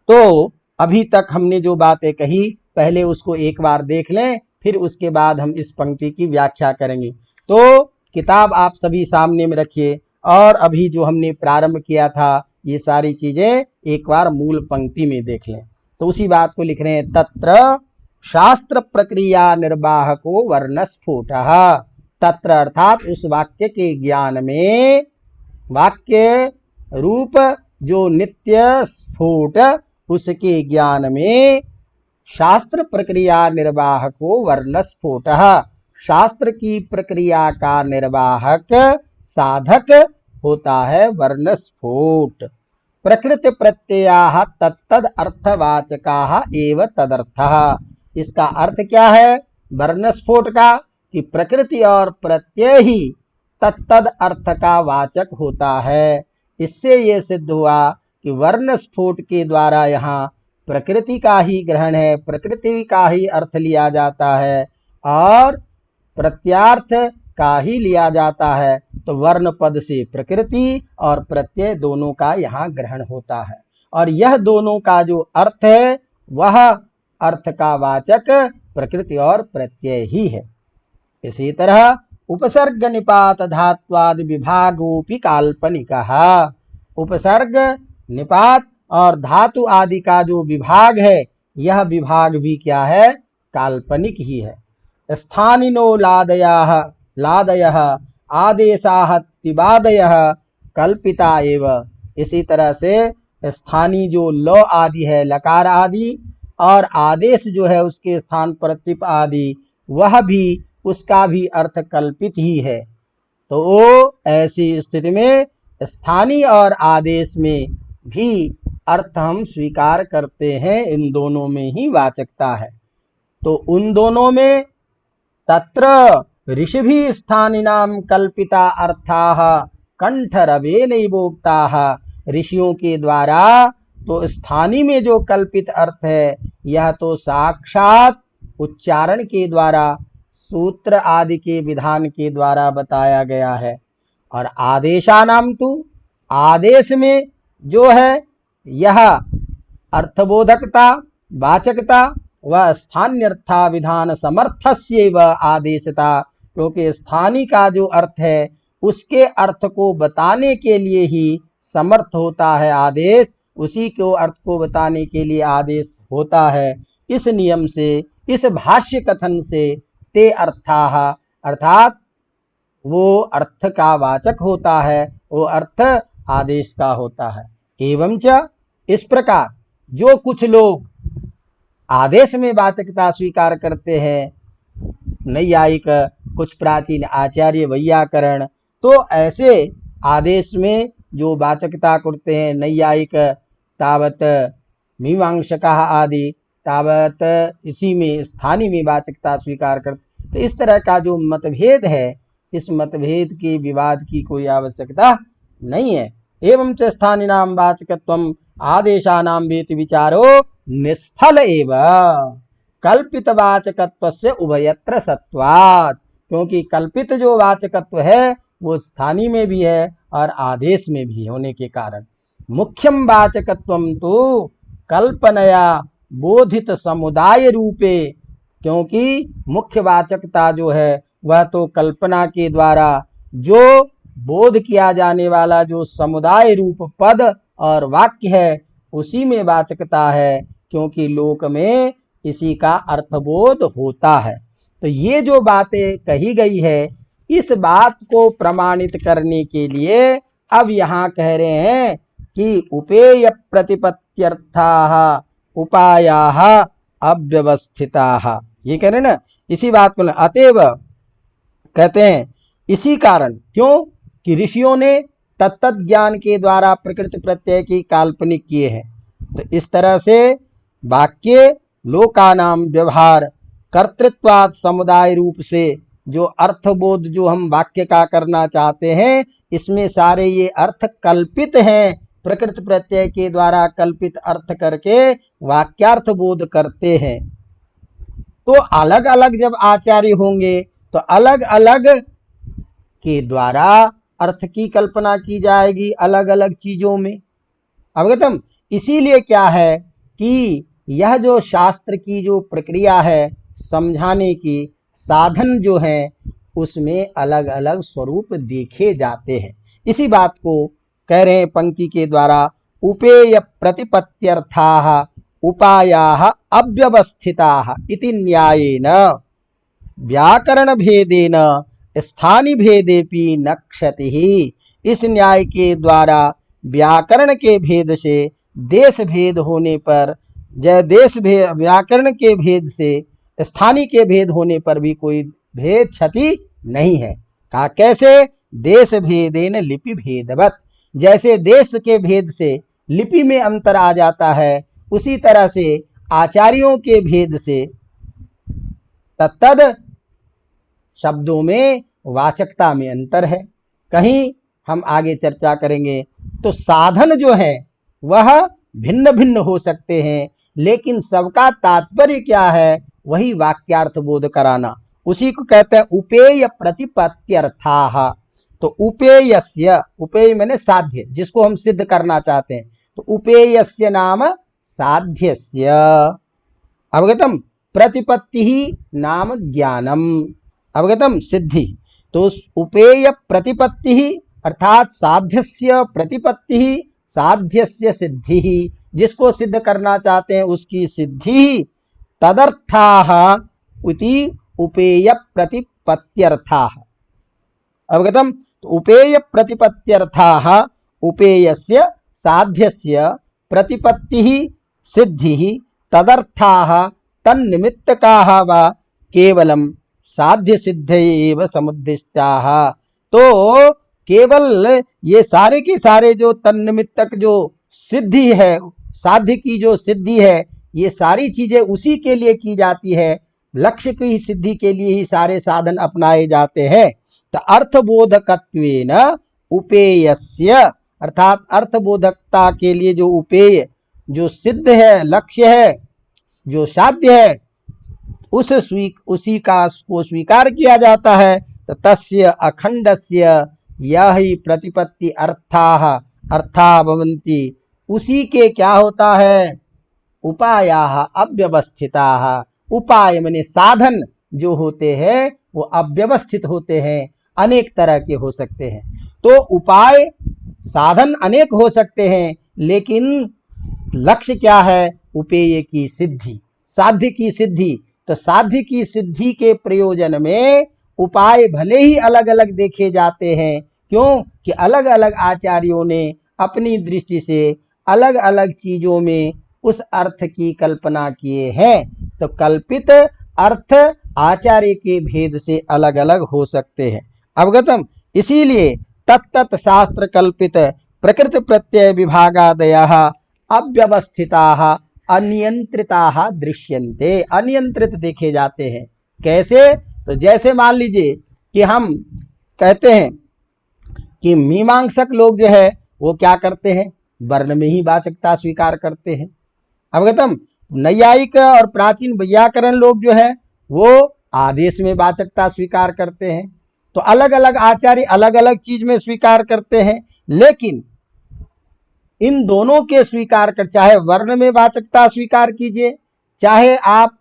तो अभी तक हमने जो बातें कही पहले उसको एक बार देख लें, फिर उसके बाद हम इस पंक्ति की व्याख्या करेंगे। तो किताब आप सभी सामने में रखिए और अभी जो हमने प्रारंभ किया था ये सारी चीजें एक बार मूल पंक्ति में देख लें। तो उसी बात को लिख रहे हैं, तत्र शास्त्र प्रक्रिया निर्वाहको वर्णस्फुटः। तत्र अर्थात उस वाक्य के ज्ञान में, वाक्य रूप जो नित्य स्फुट, उसके ज्ञान में शास्त्र प्रक्रिया निर्वाहको वर्णस्फुटः, शास्त्र की प्रक्रिया का निर्वाहक साधक होता है वर्णस्फुट। प्रकृति प्रत्ययाः तत्तद अर्थवाचकाः एव तदर्थः। इसका अर्थ क्या है वर्णस्फुट का, कि प्रकृति और प्रत्यय ही तत्तद अर्थ का वाचक होता है। इससे ये सिद्ध हुआ कि वर्णस्फुट के द्वारा यहाँ प्रकृति का ही ग्रहण है, प्रकृति का ही अर्थ लिया जाता है और प्रत्यार्थ का ही लिया जाता है। तो वर्ण पद से प्रकृति और प्रत्यय दोनों का यहाँ ग्रहण होता है और यह दोनों का जो अर्थ है वह अर्थ का वाचक प्रकृति और प्रत्यय ही है। इसी तरह उपसर्ग निपात धात्वादि विभागोपि काल्पनिकः। उपसर्ग निपात और धातु आदि का जो विभाग है, यह विभाग भी क्या है, काल्पनिक ही है। स्थानिनो लादयः लादयः आदेशाः तिबादयः कल्पिता एव। इसी तरह से स्थानीय जो लो आदि है, लकार आदि, और आदेश जो है उसके स्थान पर तिप आदि, वह भी, उसका भी अर्थ कल्पित ही है। तो वो ऐसी स्थिति में स्थानीय और आदेश में भी अर्थ हम स्वीकार करते हैं, इन दोनों में ही वाचकता है। तो उन दोनों में तत्र ऋषिभिः स्थानिनां कल्पिता अर्थाः कंठरवेनैवोक्ताः। ऋषियों के द्वारा तो स्थानीय में जो कल्पित अर्थ है, यह तो साक्षात उच्चारण के द्वारा, सूत्र आदि के विधान के द्वारा बताया गया है। और आदेशानाम तु, आदेश में जो है यह अर्थबोधकता, वाचकता व स्थान्यर्था विधान समर्थस्यैव आदेशता, क्योंकि स्थानीय का जो अर्थ है उसके अर्थ को बताने के लिए ही समर्थ होता है आदेश, उसी को अर्थ को बताने के लिए आदेश होता है। इस नियम से, इस भाष्य कथन से ते अर्थाः, अर्थात वो अर्थ का वाचक होता है, वो अर्थ आदेश का होता है। एवं च, इस प्रकार जो कुछ लोग आदेश में वाचकता स्वीकार करते हैं, नैयायिक, कुछ प्राचीन आचार्य, वैयाकरण, तो ऐसे आदेश में जो वाचकता करते हैं, नैयायिक तावत मीमांसका आदि तावत इसी में स्थानीय में वाचकता स्वीकार करते। तो इस तरह का जो मतभेद है, इस मतभेद के विवाद की कोई आवश्यकता नहीं है। एवं च स्थानिनां वाचकत्वम् आदेशानां वेति विचारो निष्फल एव कल्पित वाचकत्वस्य उभयत्र सत्वात्, क्योंकि कल्पित जो वाचकत्व है वो स्थानीय में भी है और आदेश में भी होने के कारण मुख्यम वाचकत्वम तो कल्पनया बोधित समुदाय रूपे, क्योंकि मुख्य वाचकता जो है वह तो कल्पना के द्वारा जो बोध किया जाने वाला जो समुदाय रूप पद और वाक्य है उसी में वाचकता है, क्योंकि लोक में इसी का अर्थबोध होता है। तो ये जो बातें कही गई है, इस बात को प्रमाणित करने के लिए अब यहाँ कह रहे हैं कि उपेय प्रतिपत्त्यर्थाः उपायाः अव्यवस्थिताः, ये कह रहे ना, इसी बात को अतएव कहते हैं इसी कारण, क्यों कि ऋषियों ने तत्त ज्ञान के द्वारा प्रकृति प्रत्यय की काल्पनिक किए हैं। तो इस तरह से वाक्य लोकानाम व्यवहार कर्तृत्वात् समुदाय रूप से जो अर्थबोध जो हम वाक्य का करना चाहते हैं, इसमें सारे ये अर्थ कल्पित हैं, प्रकृति प्रत्यय के द्वारा कल्पित अर्थ करके वाक्यार्थ बोध करते हैं। तो अलग अलग जब आचार्य होंगे तो अलग अलग के द्वारा अर्थ की कल्पना की जाएगी अलग अलग चीजों में। अवगतम, इसीलिए क्या है कि यह जो शास्त्र की जो प्रक्रिया है समझाने की, साधन जो है उसमें अलग अलग स्वरूप देखे जाते हैं। इसी बात को कह रहे हैं पंक्ति के द्वारा, उपेय प्रतिपत्त्यर्थाः उपायाः अव्यवस्थिताः इति न्यायेन व्याकरण भेदेन स्थानीय भेदेपि न क्षतिः। इस न्याय के द्वारा व्याकरण के भेद से देश भेद होने पर, देश भेद व्याकरण के भेद से स्थानीय के भेद होने पर भी कोई भेद क्षति नहीं है। कहा कैसे? देश भेदेन लिपि भेदवत, जैसे देश के भेद से लिपि में अंतर आ जाता है, उसी तरह से आचार्यों के भेद से तत्तद शब्दों में वाचकता में अंतर है। कहीं हम आगे चर्चा करेंगे। तो साधन जो है वह भिन्न भिन्न हो सकते हैं, लेकिन सबका तात्पर्य क्या है? वही वाक्यार्थ बोध कराना। उसी को कहते हैं उपेय प्रतिपत्त्यर्थाः। तो उपेयस्य, उपेय मैंने साध्य, जिसको हम सिद्ध करना चाहते हैं, तो उपेयस्य नाम साध्यस्य। अवगतम? प्रतिपत्ति ही नाम ज्ञानम। अवगतम? सिद्धि। तो उपेय प्रतिपत्ति ही अर्थात साध्यस्य प्रतिपत्ति, साध्यस्य सिद्धि, जिसको सिद्ध करना चाहते हैं उसकी सिद्धि। तदर्थाः इति उपेय प्रतिपत्त्यर्थाः। अवगतम? तो उपेय प्रतिपत्त्यर्थाः उपेयस्य साध्यस्य प्रतिपत्ति सिद्धि तदर्थाः तन्निमित्तकाः वा केवलम साध्य सिद्ध एव समुद्दिष्टाः। तो केवल ये सारे के सारे जो तन्निमित्तक जो सिद्धि है, साध्य की जो सिद्धि है, ये सारी चीजें उसी के लिए की जाती है, लक्ष्य की सिद्धि के लिए ही सारे साधन अपनाए जाते हैं। तो अर्थबोधकत्वेन उपेयस्य, अर्थात अर्थबोधकता के लिए जो उपेय जो सिद्ध है, लक्ष्य है, जो साध्य है, उसी का को स्वीकार किया जाता है, तो तस्य अखंडस्य यह ही प्रतिपत्ति अर्था भवन्ति, उसी के क्या होता है, उपायाः अव्यवस्थिताः, उपाय माने साधन जो होते हैं वो अव्यवस्थित होते हैं, अनेक तरह के हो सकते हैं। तो उपाय साधन अनेक हो सकते हैं, लेकिन लक्ष्य क्या है, उपेय की सिद्धि, साध्य की सिद्धि। तो साध्य की सिद्धि के प्रयोजन में उपाय भले ही अलग अलग देखे जाते हैं, क्यों कि अलग अलग आचार्यों ने अपनी दृष्टि से अलग अलग चीजों में उस अर्थ की कल्पना किए हैं। तो कल्पित अर्थ आचार्य के भेद से अलग अलग हो सकते हैं। अवगतम। इसीलिए तत्त शास्त्र कल्पित प्रकृति प्रत्यय विभागादयः अव्यवस्थिताः अनियंत्रिताः दृश्यन्ते, अनियंत्रित देखे जाते हैं। कैसे, तो जैसे मान लीजिए कि हम कहते हैं कि मीमांसक लोग जो है वो क्या करते हैं, वर्ण में ही वाचकता स्वीकार करते हैं। अवगतम। नैयायिक और प्राचीन वैयाकरण लोग जो है वो आदेश में वाचकता स्वीकार करते हैं। तो अलग अलग आचार्य अलग अलग चीज में स्वीकार करते हैं, लेकिन इन दोनों के स्वीकार कर, चाहे वर्ण में वाचकता स्वीकार कीजिए, चाहे आप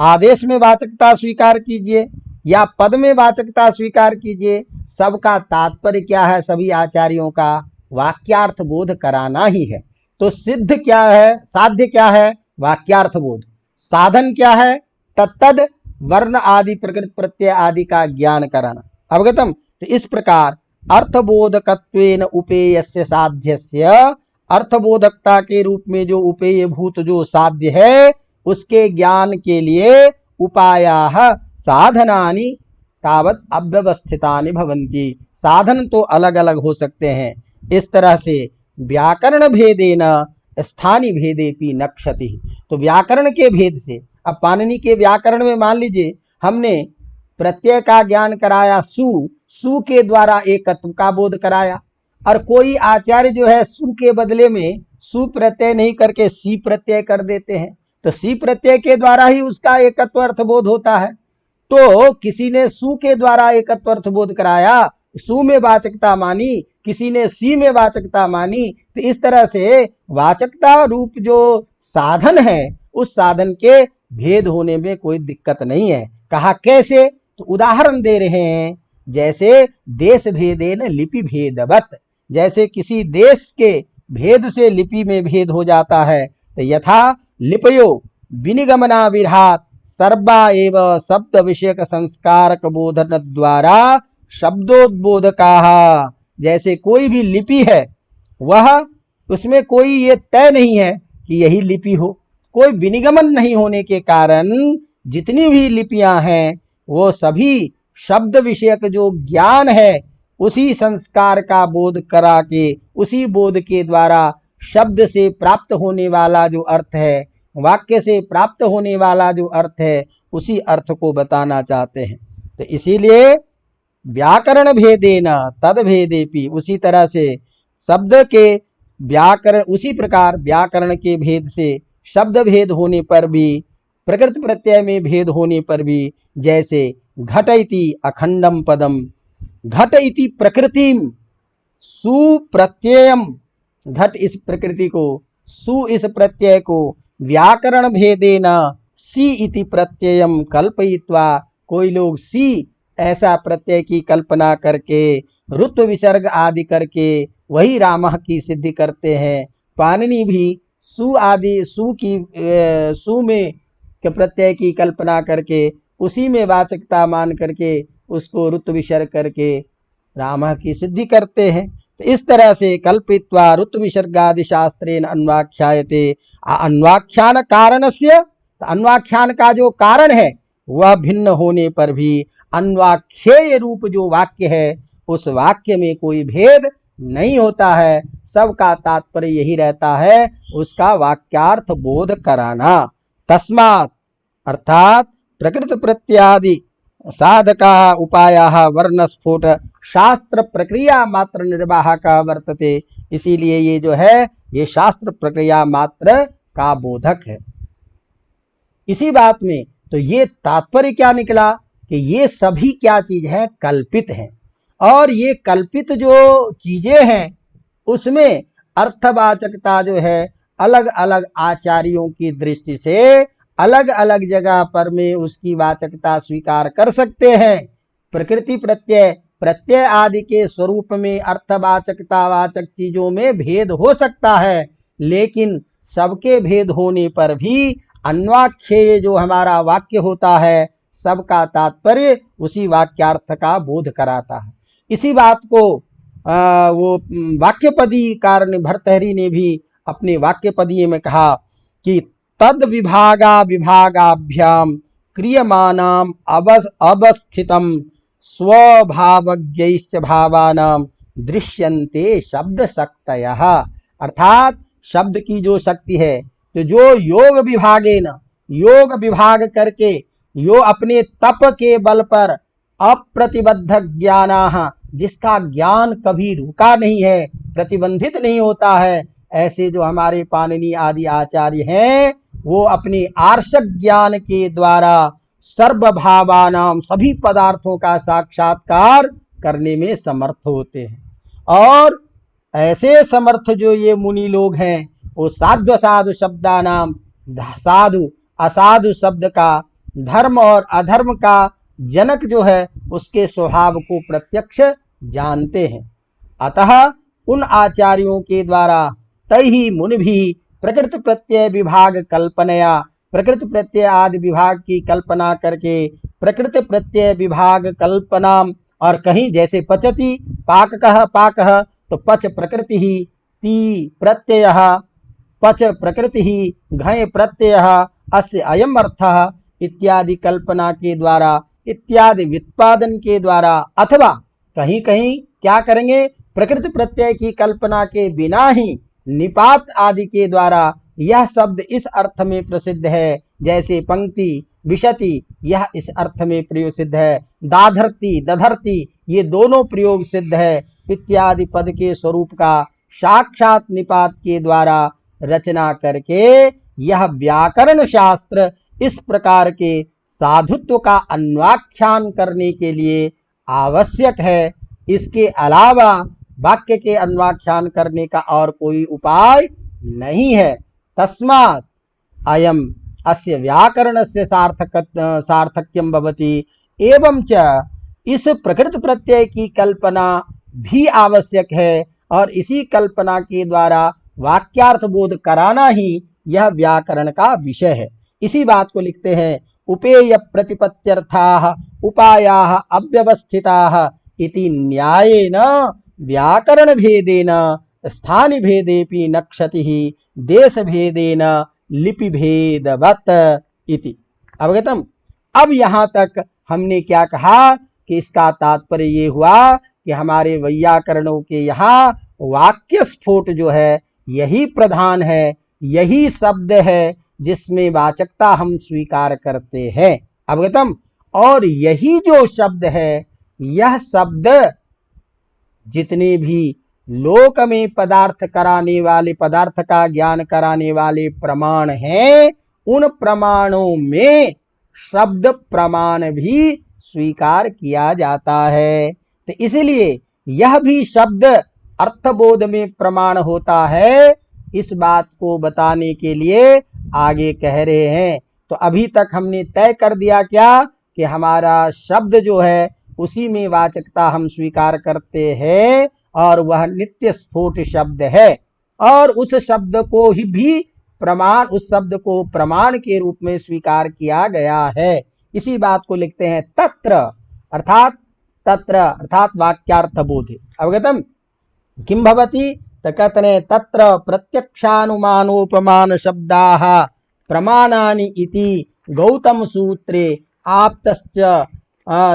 आदेश में वाचकता स्वीकार कीजिए या पद में वाचकता स्वीकार कीजिए, सबका तात्पर्य क्या है, सभी आचार्यों का वाक्यार्थ बोध कराना ही है। तो सिद्ध क्या है, साध्य क्या है, वाक्यार्थ बोध। साधन क्या है, तत्तद वर्ण आदि प्रकृति प्रत्यय आदि का ज्ञान कराना। अवगतम। तो इस प्रकार अर्थबोधकत्वेन उपेयस्य साध्यस्य, अर्थबोधकता के रूप में जो उपेय भूत जो साध्य है उसके ज्ञान के लिए उपायाः साधनानि तावत् अव्यवस्थितानि भवन्ति, साधन तो अलग अलग हो सकते हैं। इस तरह से व्याकरण भेदेन स्थानीय भेदेपि नक्षति। तो व्याकरण के भेद से, अब पाणिनि के व्याकरण में मान लीजिए हमने प्रत्यय का ज्ञान कराया, सु के द्वारा एकत्व का बोध कराया, और कोई आचार्य जो है सु के बदले में सु प्रत्यय नहीं करके सी प्रत्यय कर देते हैं, तो सी प्रत्यय के द्वारा ही उसका एकत्व अर्थबोध होता है। तो किसी ने सु के द्वारा एकत्व अर्थबोध कराया, सु में वाचकता मानी, किसी ने सी में वाचकता मानी। तो इस तरह से वाचकता रूप जो साधन है उस साधन के भेद होने में कोई दिक्कत नहीं है। कहा कैसे, तो उदाहरण दे रहे हैं, जैसे देश भेदेन लिपि भेदवत, जैसे किसी देश के भेद से लिपि में भेद हो जाता है। तो यथा लिपयो विनिगमना विरहात सर्वा एव शब्द विषयक संस्कारक बोधन द्वारा शब्दोद्बोधकाः, जैसे कोई भी लिपि है वह उसमें कोई ये तय नहीं है कि यही लिपि हो, कोई विनिगमन नहीं होने के कारण जितनी भी लिपियां हैं वो सभी शब्द विषयक जो ज्ञान है उसी संस्कार का बोध करा के, उसी बोध के द्वारा शब्द से प्राप्त होने वाला जो अर्थ है, वाक्य से प्राप्त होने वाला जो अर्थ है, उसी अर्थ को बताना चाहते हैं। तो इसीलिए व्याकरण भेदेन तद भेदेपि, उसी तरह से शब्द के व्याकरण, उसी प्रकार व्याकरण के भेद से शब्द भेद होने पर भी, प्रकृति प्रत्यय में भेद होने पर भी, जैसे घट इति अखंडम पदम, घट इति प्रकृतिम सुप्रत्ययम, घट इस प्रकृति को, सु इस प्रत्यय को, व्याकरण भेदेन सी इति प्रत्ययम कल्पयित्वा, कोई लोग सी ऐसा प्रत्यय की कल्पना करके ऋत्व विसर्ग आदि करके वही रामः की सिद्धि करते हैं। पाणिनि भी सु आदि सु में के प्रत्यय की कल्पना करके उसी में वाचकता मान करके उसको ऋत्व विसर्ग करके रामः की सिद्धि करते हैं। तो इस तरह से कल्पित्वा ऋत्व विसर्गादि शास्त्रेण अन्वाख्यायते, अन्वाख्यान कारणस्य, अन्वाख्यान का जो कारण है वह भिन्न होने पर भी अन्वाख्येय रूप जो वाक्य है उस वाक्य में कोई भेद नहीं होता है, सबका तात्पर्य यही रहता है, उसका वाक्यार्थ बोध कराना। तस्मात् अर्थात प्रकृति प्रत्यादि साधका उपायाः वर्णस्फोट शास्त्र प्रक्रिया मात्र निर्वाह का वर्तते, इसीलिए ये जो है ये शास्त्र प्रक्रिया मात्र का बोधक है। इसी बात में तो ये तात्पर्य क्या निकला कि ये सभी क्या चीज है, कल्पित हैं। और ये कल्पित जो चीजें हैं उसमें अर्थवाचकता जो है अलग अलग आचार्यों की दृष्टि से अलग अलग जगह पर में उसकी वाचकता स्वीकार कर सकते हैं। प्रकृति प्रत्यय प्रत्यय आदि के स्वरूप में अर्थवाचकता वाचक चीजों में भेद हो सकता है, लेकिन सबके भेद होने पर भी अन्वाख्येय जो हमारा वाक्य होता है सबका तात्पर्य उसी वाक्यार्थ का बोध कराता है। इसी बात को वो वाक्यपदी कार भर्तहरि ने भी अपने वाक्यपदीय में कहा कि तद विभागा विभागाभ्याम क्रियमाणाम अवस्थितम स्वभावज्ञैश्च भावानाम दृश्यन्ते शब्द शक्तयः। अर्थात शब्द की जो शक्ति है, तो जो योग विभागेन, योग विभाग करके यो अपने तप के बल पर अप्रतिबद्ध ज्ञानाः, जिसका ज्ञान कभी रुका नहीं है, प्रतिबंधित नहीं होता है, ऐसे जो हमारे पाणिनि आदि आचार्य हैं वो अपने आर्षक ज्ञान के द्वारा सर्वभावानाम सभी पदार्थों का साक्षात्कार करने में समर्थ होते हैं। और ऐसे समर्थ जो ये मुनि लोग हैं वो साध्व साधु शब्दानाम, साधु असाधु शब्द का, धर्म और अधर्म का जनक जो है उसके स्वभाव को प्रत्यक्ष जानते हैं। अतः उन आचार्यों के द्वारा तैहि मुनि भी प्रकृति प्रत्यय विभाग कल्पनया, प्रकृति प्रत्यय आदि विभाग की कल्पना करके प्रकृति प्रत्यय विभाग कल्पना, और कहीं जैसे पचति पाककः पाकः, तो पच प्रकृति ही, ती प्रत्यय पच प्रकृति ही, घय प्रत्यय अस्य अयम अर्थः इत्यादि कल्पना के द्वारा, इत्यादि व्युत्पादन के द्वारा, अथवा कहीं कहीं क्या करेंगे, प्रकृति प्रत्यय की कल्पना के बिना ही निपात आदि के द्वारा यह शब्द इस अर्थ में प्रसिद्ध है, जैसे पंक्ति विशति यह इस अर्थ में प्रयोग सिद्ध है, दाधरती दधरती ये दोनों प्रयोग सिद्ध है, इत्यादि पद के स्वरूप का साक्षात निपात के द्वारा रचना करके यह व्याकरण शास्त्र इस प्रकार के साधुत्व का अन्वाख्यान करने के लिए आवश्यक है। इसके अलावा वाक्य के अन्वाख्यान करने का और कोई उपाय नहीं है। तस्मात् अयम अस्य व्याकरणस्य सार्थक्यम भवति। एवं च इस प्रकृति प्रत्यय की कल्पना भी आवश्यक है, और इसी कल्पना के द्वारा वाक्यार्थ बोध कराना ही यह व्याकरण का विषय है। इसी बात को लिखते हैं, उपेय प्रतिपत्त्यर्थाः उपायाः अव्यवस्थिताः इति न्यायेन व्याकरण भेदेन स्थान भेदेपि न क्षतिः देश भेदेन लिपि भेदवत् इति। अवगतम। अब यहाँ तक हमने क्या कहा कि इसका तात्पर्य ये हुआ कि हमारे वैयाकरणों के यहाँ वाक्य स्फोट जो है यही प्रधान है, यही शब्द है जिसमें वाचकता हम स्वीकार करते हैं। अवगतम। और यही जो शब्द है, यह शब्द जितने भी लोक में पदार्थ कराने वाले, पदार्थ का ज्ञान कराने वाले प्रमाण हैं, उन प्रमाणों में शब्द प्रमाण भी स्वीकार किया जाता है। तो इसलिए यह भी शब्द अर्थबोध में प्रमाण होता है। इस बात को बताने के लिए आगे कह रहे हैं। तो अभी तक हमने तय कर दिया क्या कि हमारा शब्द जो है उसी में वाचकता हम स्वीकार करते हैं, और वह नित्य स्फोट शब्द है, और उस शब्द को ही भी प्रमाण, उस शब्द को प्रमाण के रूप में स्वीकार किया गया है। इसी बात को लिखते हैं तत्र, अर्थात तत्र अर्थात वाक्यार्थ बोधे। अवगतम। किम भवति, तो कहते हैं तत्र प्रत्यक्षानुमानोपमान शब्दाः प्रमाणानि इति गौतम सूत्रे आप्तश्च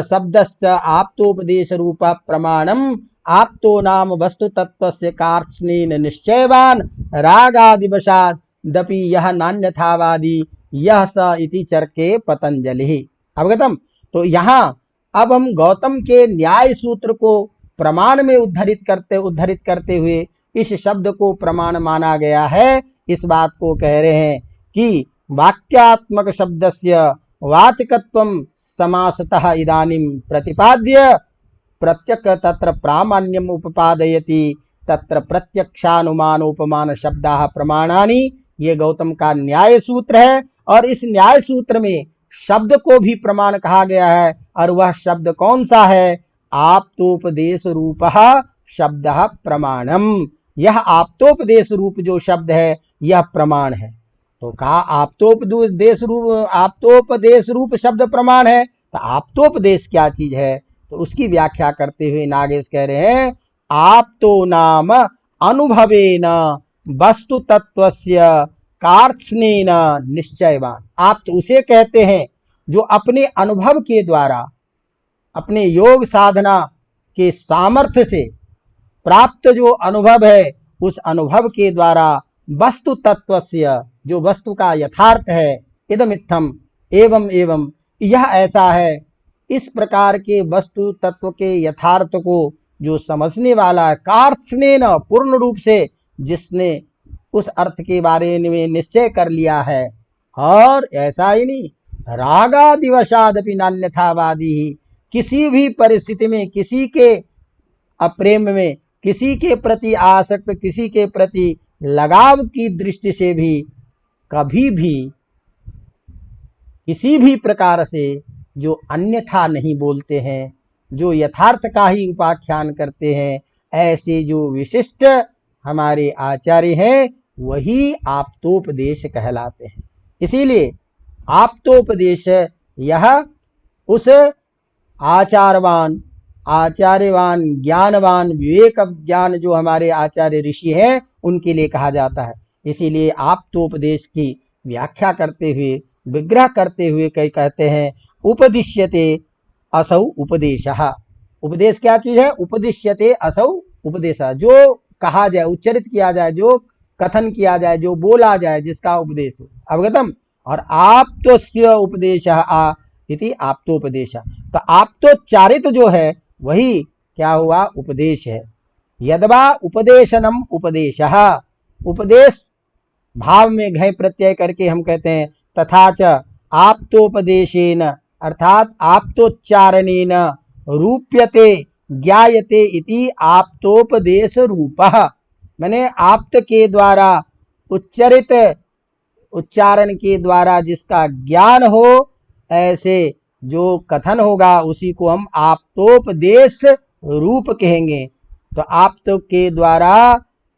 शब्दश्च आप्तोपदेश रूप प्रमाणम आप्तो नाम वस्तु तत्वस्य कार्त्स्नेन निश्चयवान रागादिवशात् दपि यह नान्यथावादी यह स इति चरके पतंजलि। अवगतम। तो यहाँ अब हम गौतम के न्याय सूत्र को प्रमाण में उद्धरित करते हुए इस शब्द को प्रमाण माना गया है, इस बात को कह रहे हैं कि वाक्यात्मक शब्दस्य वाचकत्वं समासतः इदानीं प्रतिपाद्य प्रत्यक तत्र प्रामाण्यम उपपादयति, तत्र प्रत्यक्षानुमानोपमान शब्दाः प्रमाणानि, ये गौतम का न्याय सूत्र है। और इस न्याय सूत्र में शब्द को भी प्रमाण कहा गया है, और वह शब्द कौन सा है? आप्तोपदेश रूपः शब्दः प्रमाणम। यह आप्तोपदेश रूप जो शब्द है यह प्रमाण है। तो कहा आप्तोपदेश रूप शब्द प्रमाण है, तो आप्तोपदेश क्या चीज है? तो उसकी व्याख्या करते हुए नागेश कह रहे हैं, आप्तो नाम अनुभवेन वस्तु तत्वस्य कार्त्स्नेन निश्चयवान। आप तो उसे कहते हैं जो अपने अनुभव के द्वारा, अपने योग साधना के सामर्थ्य से प्राप्त जो अनुभव है, उस अनुभव के द्वारा वस्तु तत्वस्य, जो वस्तु का यथार्थ है, इदमित्थम एवं एवं, यह ऐसा है, इस प्रकार के वस्तु तत्व के यथार्थ को जो समझने वाला कार्त्स्नेन, पूर्ण रूप से जिसने उस अर्थ के बारे में निश्चय कर लिया है। और ऐसा ही नहीं, रागादिवशादपि नान्यथावादी ही, किसी भी परिस्थिति में, किसी के अप्रेम में, किसी के प्रति आसक्त, किसी के प्रति लगाव की दृष्टि से भी कभी भी किसी भी प्रकार से जो अन्यथा नहीं बोलते हैं, जो यथार्थ का ही उपाख्यान करते हैं, ऐसे जो विशिष्ट हमारे आचार्य हैं, वही आप्तोपदेश कहलाते हैं। इसीलिए आप्तोपदेश यह उस आचार्यवान ज्ञानवान विवेक ज्ञान जो हमारे आचार्य ऋषि हैं, उनके लिए कहा जाता है। इसीलिए आप्तोपदेश की व्याख्या करते हुए, विग्रह करते हुए कई कहते हैं, उपदिश्यते असौ उपदेशः। उपदेश क्या चीज है? उपदिश्यते असौ उपदेशः, जो कहा जाए, उच्चरित किया जाए, जो कथन किया जाए, जो बोला जाए, जिसका उपदेश हो। अवगतम। और आप्तस्य उपदेशः इति आप्तोपदेशः, तो आप्तोच्चारित जो है वही क्या हुआ? उपदेश है। यद्वा उपदेशनम उपदेशः, उपदेश भाव में घय प्रत्यय करके हम कहते हैं, तथा च आप्तोपदेशेन, अर्थात आप्तोच्चारणेन रूप्यते ज्ञायते इति आप्तोपदेश रूपः, मैंने आप्त के द्वारा, उच्चरित उच्चारण के द्वारा जिसका ज्ञान हो, ऐसे जो कथन होगा उसी को हम आप्तोपदेश रूप कहेंगे। तो आप्त के द्वारा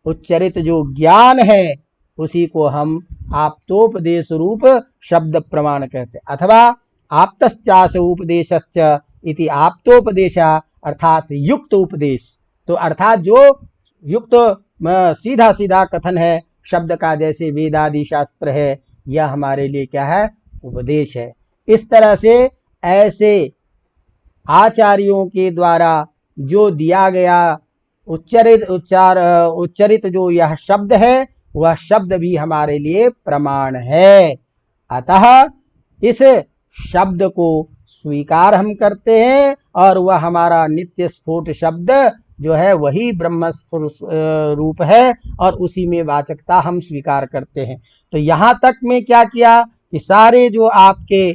उच्चरित जो ज्ञान है उसी को हम आप्तोपदेश रूप शब्द प्रमाण कहते हैं। अथवा आप्तश्चास उपदेशस्य इति आप्तोपदेश, अर्थात युक्त उपदेश। तो अर्थात जो युक्त सीधा सीधा कथन है शब्द का, जैसे वेदादि शास्त्र है, यह हमारे लिए क्या है? उपदेश है। इस तरह से ऐसे आचार्यों के द्वारा जो दिया गया उच्चरित जो यह शब्द है, वह शब्द भी हमारे लिए प्रमाण है। अतः इस शब्द को स्वीकार हम करते हैं, और वह हमारा नित्य स्फोट शब्द जो है वही ब्रह्म रूप है, और उसी में वाचकता हम स्वीकार करते हैं। तो यहाँ तक में क्या किया कि सारे जो आपके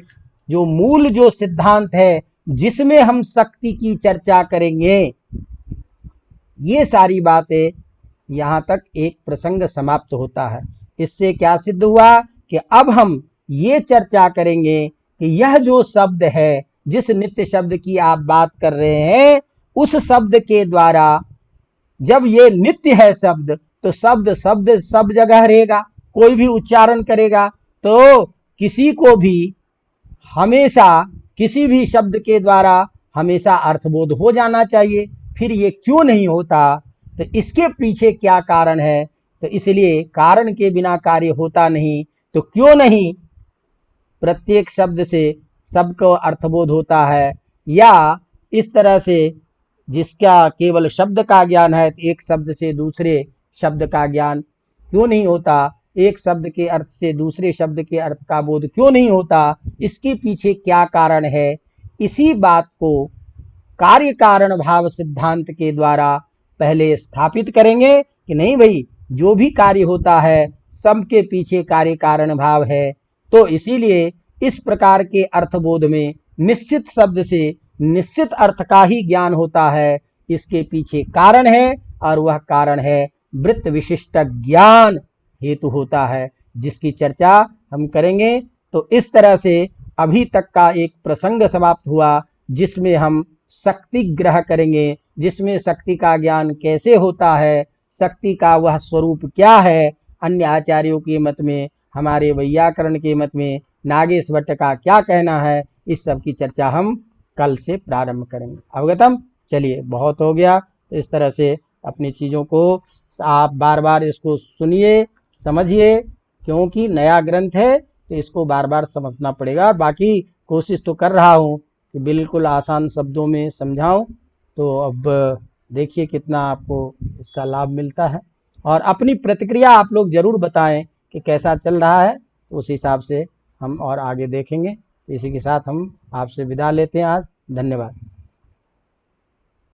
जो मूल जो सिद्धांत है, जिसमें हम शक्ति की चर्चा करेंगे, ये सारी बातें यहाँ तक एक प्रसंग समाप्त होता है। इससे क्या सिद्ध हुआ कि अब हम ये चर्चा करेंगे कि यह जो शब्द है, जिस नित्य शब्द की आप बात कर रहे हैं, उस शब्द के द्वारा, जब ये नित्य है शब्द, तो शब्द सब जगह रहेगा, कोई भी उच्चारण करेगा तो किसी को भी हमेशा किसी भी शब्द के द्वारा हमेशा अर्थबोध हो जाना चाहिए। फिर ये क्यों नहीं होता? तो इसके पीछे क्या कारण है? तो इसलिए कारण के बिना कार्य होता नहीं। तो क्यों नहीं प्रत्येक शब्द से सबको अर्थबोध होता है? या इस तरह से जिसका केवल शब्द का ज्ञान है, तो एक शब्द से दूसरे शब्द का ज्ञान क्यों नहीं होता? एक शब्द के अर्थ से दूसरे शब्द के अर्थ का बोध क्यों नहीं होता? इसके पीछे क्या कारण है? इसी बात को कार्य कारण भाव सिद्धांत के द्वारा पहले स्थापित करेंगे कि नहीं भाई, जो भी कार्य होता है सबके पीछे कार्य कारण भाव है। तो इसीलिए इस प्रकार के अर्थबोध में निश्चित शब्द से निश्चित अर्थ का ही ज्ञान होता है। इसके पीछे कारण है और वह कारण है वृत्त विशिष्ट ज्ञान हेतु होता है, जिसकी चर्चा हम करेंगे। तो इस तरह से अभी तक का एक प्रसंग समाप्त हुआ, जिसमें हम शक्ति ग्रह करेंगे, जिसमें शक्ति का ज्ञान कैसे होता है, शक्ति का वह स्वरूप क्या है, अन्य आचार्यों के मत में, हमारे वैयाकरण के मत में नागेश भट्ट का क्या कहना है, इस सब की चर्चा हम कल से प्रारंभ करेंगे। अवगतम? चलिए, बहुत हो गया। तो इस तरह से अपनी चीज़ों को आप बार बार इसको सुनिए, समझिए, क्योंकि नया ग्रंथ है तो इसको बार बार समझना पड़ेगा। बाकी कोशिश तो कर रहा हूँ कि बिल्कुल आसान शब्दों में समझाऊं। तो अब देखिए कितना आपको इसका लाभ मिलता है, और अपनी प्रतिक्रिया आप लोग जरूर बताएं कि कैसा चल रहा है। तो उस हिसाब से हम और आगे देखेंगे। इसी के साथ हम आपसे विदा लेते हैं आज। धन्यवाद।